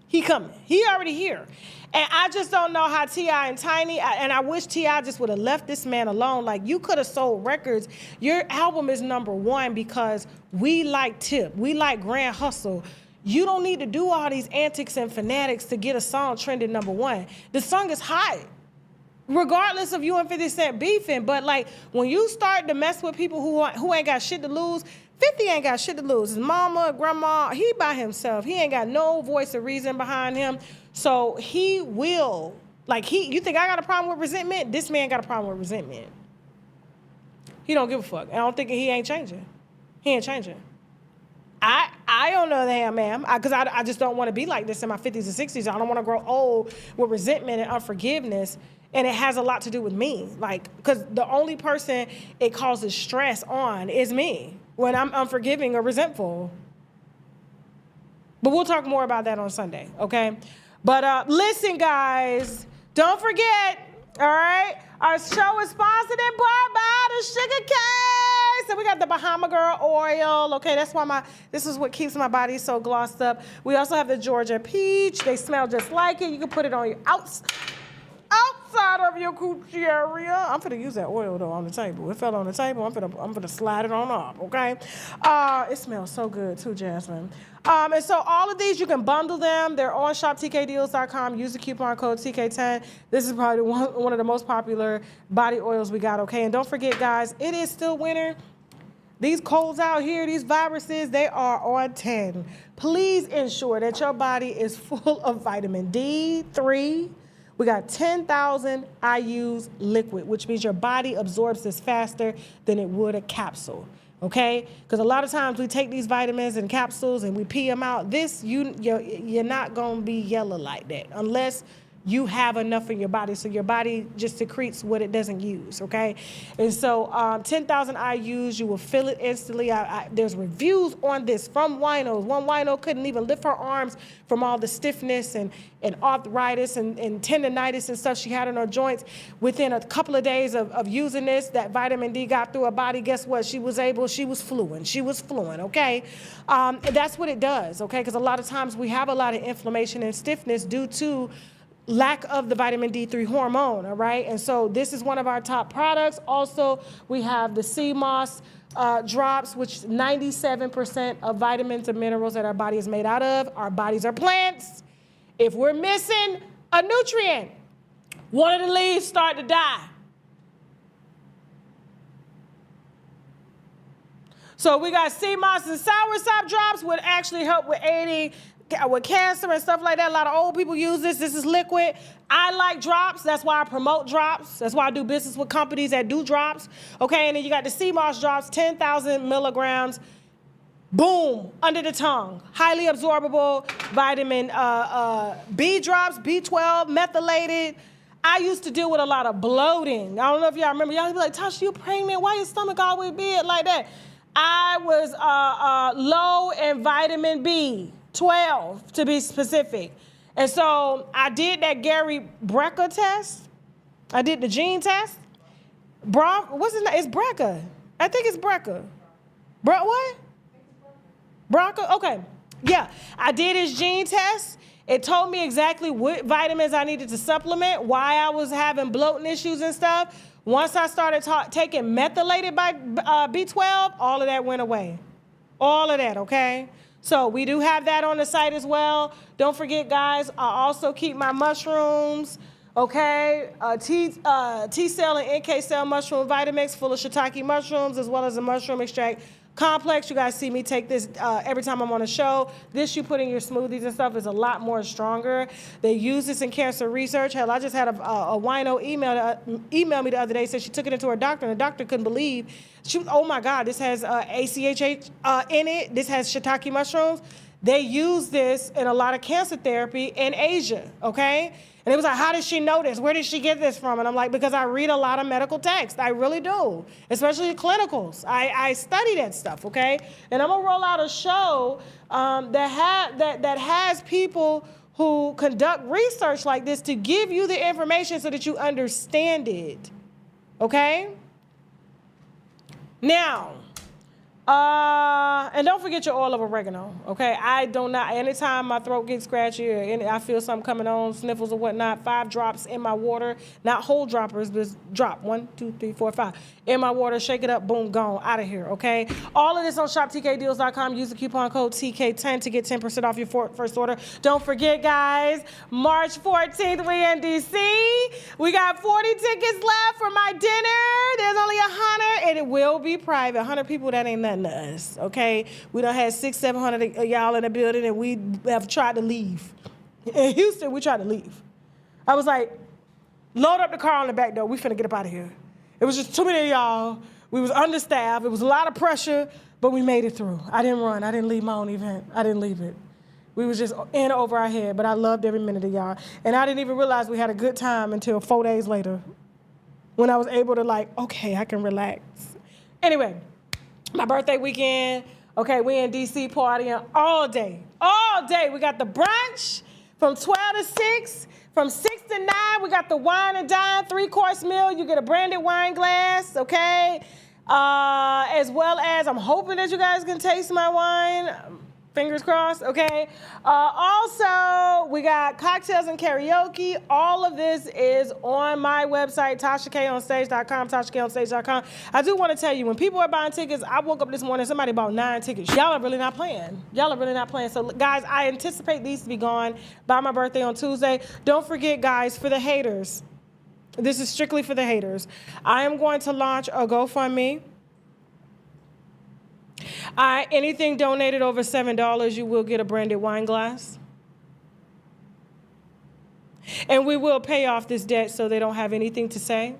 He coming. He already here. And I just don't know how T.I. and Tiny, and I wish T.I. just would have left this man alone. Like, you could have sold records. Your album is #1 because we like Tip. We like Grand Hustle. You don't need to do all these antics and fanatics to get a song trending #1. The song is hot, regardless of you and 50 Cent beefing. But, like, when you start to mess with people who ain't got shit to lose, 50 ain't got shit to lose. His mama, grandma, he by himself. He ain't got no voice of reason behind him. So he will, like, you think I got a problem with resentment? This man got a problem with resentment. He don't give a fuck. I don't think he ain't changing. He ain't changing. I on the other hand, ma'am, because I just don't want to be like this in my 50s and 60s. I don't want to grow old with resentment and unforgiveness. And it has a lot to do with me. Like, because the only person it causes stress on is me when I'm unforgiving or resentful. But we'll talk more about that on Sunday, okay? But listen, guys, don't forget, all right? Our show is sponsored in part by the Sugar Cane. So we got the Bahama Girl oil, okay? That's why this is what keeps my body so glossed up. We also have the Georgia Peach. They smell just like it. You can put it on your outside of your coochie area. I'm finna use that oil though on the table. It fell on the table. I'm finna slide it on up, okay? It smells so good too, Jasmine. And so all of these, you can bundle them. They're on shoptkdeals.com. Use the coupon code TK10. This is probably one of the most popular body oils we got, okay? And don't forget, guys, it is still winter. These colds out here, these viruses, they are on 10. Please ensure that your body is full of vitamin D3. We got 10,000 IUs liquid, which means your body absorbs this faster than it would a capsule, okay? Because a lot of times we take these vitamins and capsules and we pee them out. You're not going to be yellow like that unless you have enough in your body. So your body just secretes what it doesn't use, okay? And so 10,000 IUs, you will feel it instantly. There's reviews on this from winos. One wino couldn't even lift her arms from all the stiffness and arthritis and tendonitis and stuff she had in her joints. Within a couple of days of using this, that vitamin D got through her body. Guess what? She was fluent, okay? That's what it does, okay? Because a lot of times we have a lot of inflammation and stiffness due to lack of the vitamin D3 hormone, all right? And so this is one of our top products. Also, we have the sea moss drops, which 97% of vitamins and minerals that our body is made out of. Our bodies are plants. If we're missing a nutrient, one of the leaves start to die. So we got sea moss and soursop drops, would actually help with with cancer and stuff like that. A lot of old people use this. This is liquid. I like drops. That's why I promote drops. That's why I do business with companies that do drops. Okay, and then you got the sea moss drops, 10,000 milligrams. Boom, under the tongue. Highly absorbable vitamin B drops, B12, methylated. I used to deal with a lot of bloating. I don't know if y'all remember. Y'all be like, Tasha, you pregnant? Why your stomach always big like that? I was low in vitamin B12, to be specific. And so I did that Gary Brecker test. I did the gene test. What's his name? It's Brecker. I think it's Brecker. What? Brecker? Okay. Yeah. I did his gene test. It told me exactly what vitamins I needed to supplement, why I was having bloating issues and stuff. Once I started taking methylated by B12, all of that went away. All of that, okay? So we do have that on the site as well. Don't forget, guys, I also keep my mushrooms, okay? T-cell and NK cell mushroom Vitamix full of shiitake mushrooms, as well as a mushroom extract complex. You guys see me take this every time I'm on a show. This you put in your smoothies and stuff is a lot more stronger. They use this in cancer research. Hell, I just had a wino email me the other day, said she took it into her doctor, and the doctor couldn't believe. Oh my God, this has ACHH in it. This has shiitake mushrooms. They use this in a lot of cancer therapy in Asia, okay? And it was like, how did she know this? Where did she get this from? And I'm like, because I read a lot of medical text. I really do, especially clinicals. I study that stuff, okay? And I'm gonna roll out a show that has people who conduct research like this to give you the information so that you understand it, okay? Now, and don't forget your oil of oregano, okay? I do not, anytime my throat gets scratchy or I feel something coming on, sniffles or whatnot, 5 drops in my water, not whole droppers, but drop 1, 2, 3, 4, 5 in my water, shake it up, boom, gone, out of here, okay? All of this on shoptkdeals.com. Use the coupon code TK10 to get 10% off your first order. Don't forget, guys, March 14th, we in DC. We got 40 tickets left for my dinner. There's only 100, and it will be private. 100 people, that ain't nothing to us, okay? We done had 600, 700 of y'all in the building, and we have tried to leave. In Houston, we tried to leave. I was like, load up the car on the back door. We finna get up out of here. It was just too many of y'all. We was understaffed. It was a lot of pressure, but we made it through. I didn't run. I didn't leave my own event. I didn't leave it. We was just in over our head, but I loved every minute of y'all. And I didn't even realize we had a good time until 4 days later when I was able to okay, I can relax. Anyway, my birthday weekend, okay, we in DC partying all day. All day. We got the brunch from 12 to 6. From 6 to 9, we got the wine and dine 3-course meal. You get a branded wine glass, okay? As well as, I'm hoping that you guys can taste my wine. Fingers crossed, okay? Also, we got cocktails and karaoke. All of this is on my website, TashaKOnStage.com, TashaKOnStage.com. I do want to tell you, when people are buying tickets, I woke up this morning, somebody bought 9 tickets. Y'all are really not playing. Y'all are really not playing. So, guys, I anticipate these to be gone by my birthday on Tuesday. Don't forget, guys, for the haters, this is strictly for the haters. I am going to launch a GoFundMe. Anything donated over $7, you will get a branded wine glass. And we will pay off this debt so they don't have anything to say.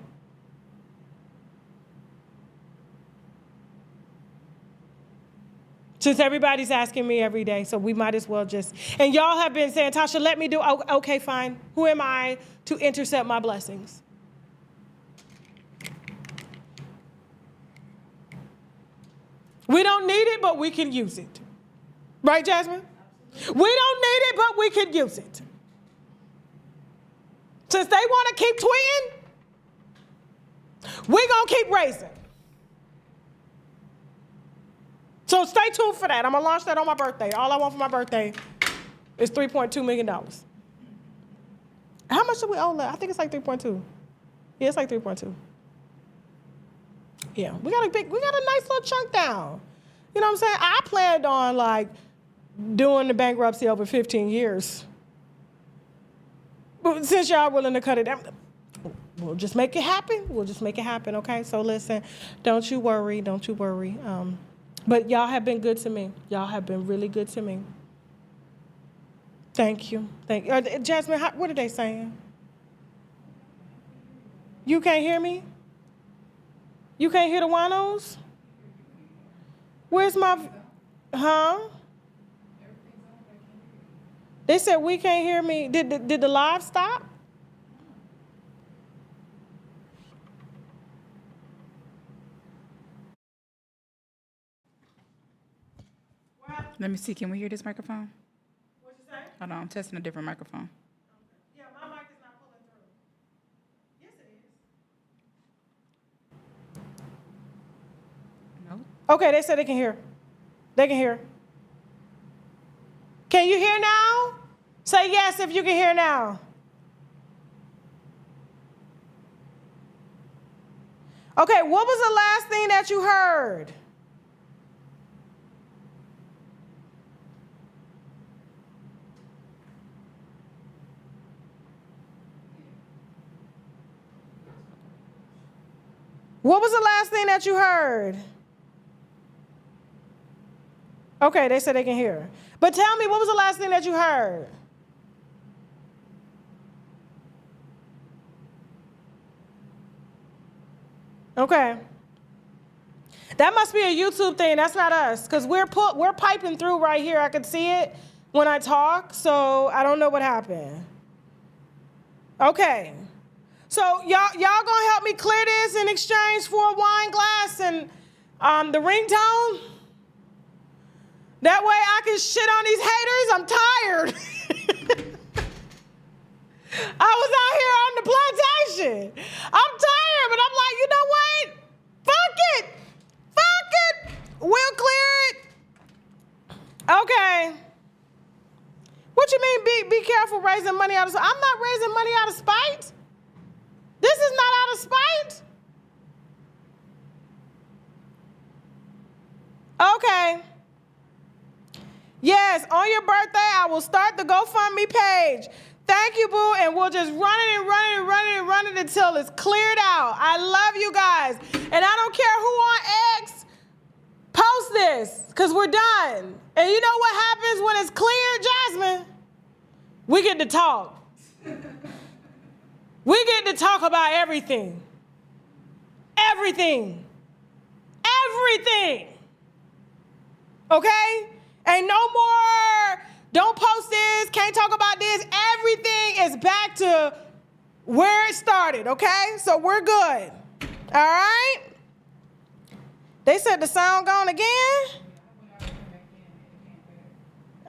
Since everybody's asking me every day, so we might as well just, and y'all have been saying, Tasha, let me do, okay, fine. Who am I to intercept my blessings? We don't need it, but we can use it. Right, Jasmine? We don't need it, but we can use it. Since they want to keep tweeting, we're going to keep raising. So stay tuned for that. I'm going to launch that on my birthday. All I want for my birthday is $3.2 million. How much do we owe? I think it's like 3.2. Yeah, it's like 3.2. Yeah, we got a nice little chunk down. You know what I'm saying? I planned on doing the bankruptcy over 15 years. But since y'all willing to cut it down, we'll just make it happen. We'll just make it happen, okay? So listen, don't you worry. But y'all have been good to me. Y'all have been really good to me. Thank you. Thank you. Jasmine, what are they saying? You can't hear me? You can't hear the winos? Where's my, They said we can't hear me. Did the live stop? Let me see. Can we hear this microphone? What'd you say? Hold on. I'm testing a different microphone. Yeah, my mic is not pulling through. Yes, it is. No. Okay, they said they can hear. They can hear. Can you hear now? Say yes if you can hear now. Okay, what was the last thing that you heard? What was the last thing that you heard? Okay, they said they can hear. But tell me, what was the last thing that you heard? Okay. That must be a YouTube thing. That's not us, because we're piping through right here. I can see it when I talk, so I don't know what happened. Okay. So y'all gonna help me clear this in exchange for a wine glass and the ringtone? That way I can shit on these haters. I'm tired. I was out here on the plantation. I'm tired, but I'm like, you know what? Fuck it. Fuck it. We'll clear it. Okay. What you mean be careful raising money out of spite? I'm not raising money out of spite. This is not out of spite. Okay. Yes, on your birthday, I will start the GoFundMe page. Thank you, boo, and we'll just run it and run it and run it and run it until it's cleared out. I love you guys. And I don't care who on X post this, because we're done. And you know what happens when it's clear, Jasmine? We get to talk. We get to talk about everything. Everything. Everything. Okay? Ain't no more, don't post this, can't talk about this. Everything is back to where it started, okay? So we're good. All right? They said the sound gone again?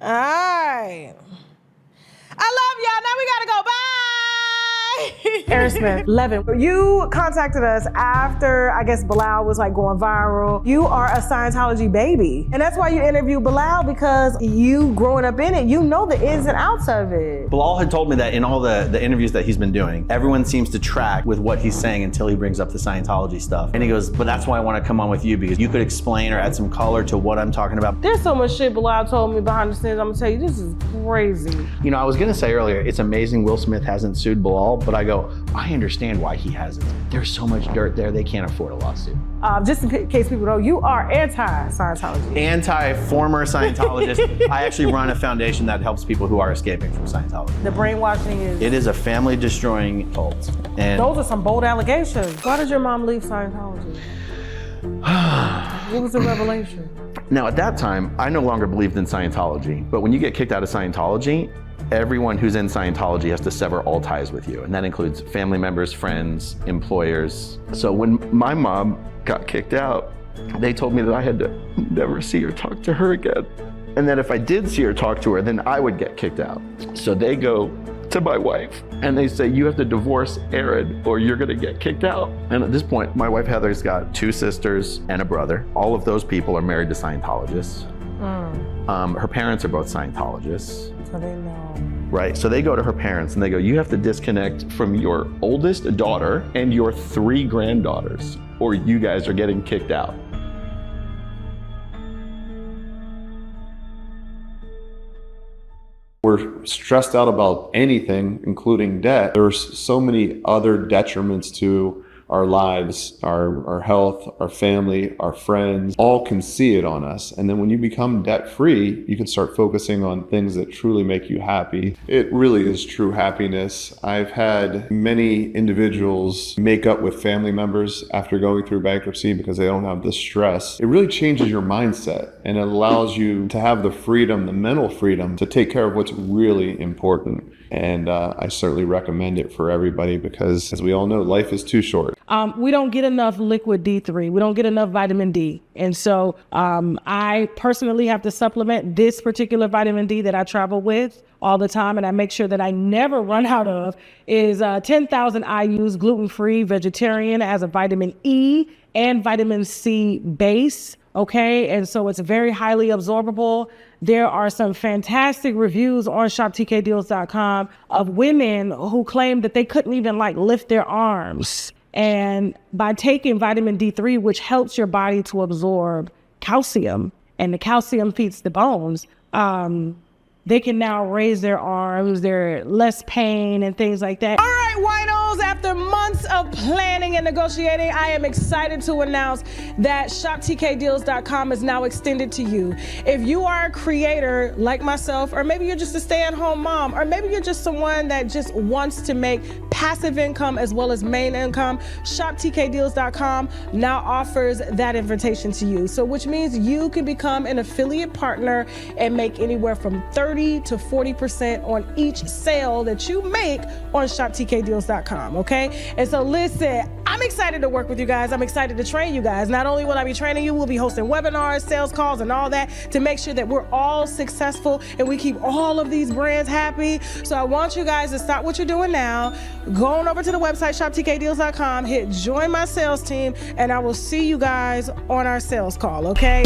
All right. I love y'all. Now we gotta go. Bye. Aaron Smith, Levin, you contacted us after, I guess, Bilal was like going viral. You are a Scientology baby. And that's why you interviewed Bilal, because you growing up in it, you know the ins and outs of it. Bilal had told me that in all the interviews that he's been doing, everyone seems to track with what he's saying until he brings up the Scientology stuff. And he goes, but that's why I want to come on with you, because you could explain or add some color to what I'm talking about. There's so much shit Bilal told me behind the scenes. I'm gonna tell you, this is crazy. You know, I was gonna say earlier, it's amazing Will Smith hasn't sued Bilal, but I go, I understand why he hasn't. There's so much dirt there, they can't afford a lawsuit. Just in case people know, you are anti-Scientology. Anti-former Scientologist. I actually run a foundation that helps people who are escaping from Scientology. The brainwashing is... It is a family-destroying cult. And those are some bold allegations. Why did your mom leave Scientology? What was the revelation? Now, at that time, I no longer believed in Scientology. But when you get kicked out of Scientology, everyone who's in Scientology has to sever all ties with you. And that includes family members, friends, employers. So when my mom got kicked out, they told me that I had to never see or talk to her again. And that if I did see or talk to her, then I would get kicked out. So they go to my wife and they say, you have to divorce Aaron or you're gonna get kicked out. And at this point, my wife Heather's got 2 sisters and a brother. All of those people are married to Scientologists. Her parents are both Scientologists. So they know. Right, so they go to her parents and they go, you have to disconnect from your oldest daughter and your 3 granddaughters, or you guys are getting kicked out. We're stressed out about anything, including debt. There's so many other detriments to our lives, our health, our family, our friends, all can see it on us. And then when you become debt-free, you can start focusing on things that truly make you happy. It really is true happiness. I've had many individuals make up with family members after going through bankruptcy because they don't have the stress. It really changes your mindset, and it allows you to have the freedom, the mental freedom, to take care of what's really important. And I certainly recommend it for everybody because, as we all know, life is too short. We don't get enough liquid D3. We don't get enough vitamin D. And so I personally have to supplement this particular vitamin D that I travel with all the time, and I make sure that I never run out of, is 10,000 IUs, gluten-free, vegetarian, as a vitamin E and vitamin C base. Okay, and so it's very highly absorbable. There are some fantastic reviews on shoptkdeals.com of women who claim that they couldn't even lift their arms. And by taking vitamin D3, which helps your body to absorb calcium, and the calcium feeds the bones, they can now raise their arms, they're less pain and things like that. All right, winos, after months of planning and negotiating, I am excited to announce that shoptkdeals.com is now extended to you. If you are a creator like myself, or maybe you're just a stay-at-home mom, or maybe you're just someone that just wants to make passive income as well as main income, shoptkdeals.com now offers that invitation to you. So which means you can become an affiliate partner and make anywhere from 30 to 40% on each sale that you make on shoptkdeals.com, okay? And so listen, I'm excited to work with you guys. I'm excited to train you guys. Not only will I be training you, we'll be hosting webinars, sales calls, and all that to make sure that we're all successful and we keep all of these brands happy. So I want you guys to stop what you're doing now. Go on over to the website, shoptkdeals.com, hit join my sales team, and I will see you guys on our sales call, okay?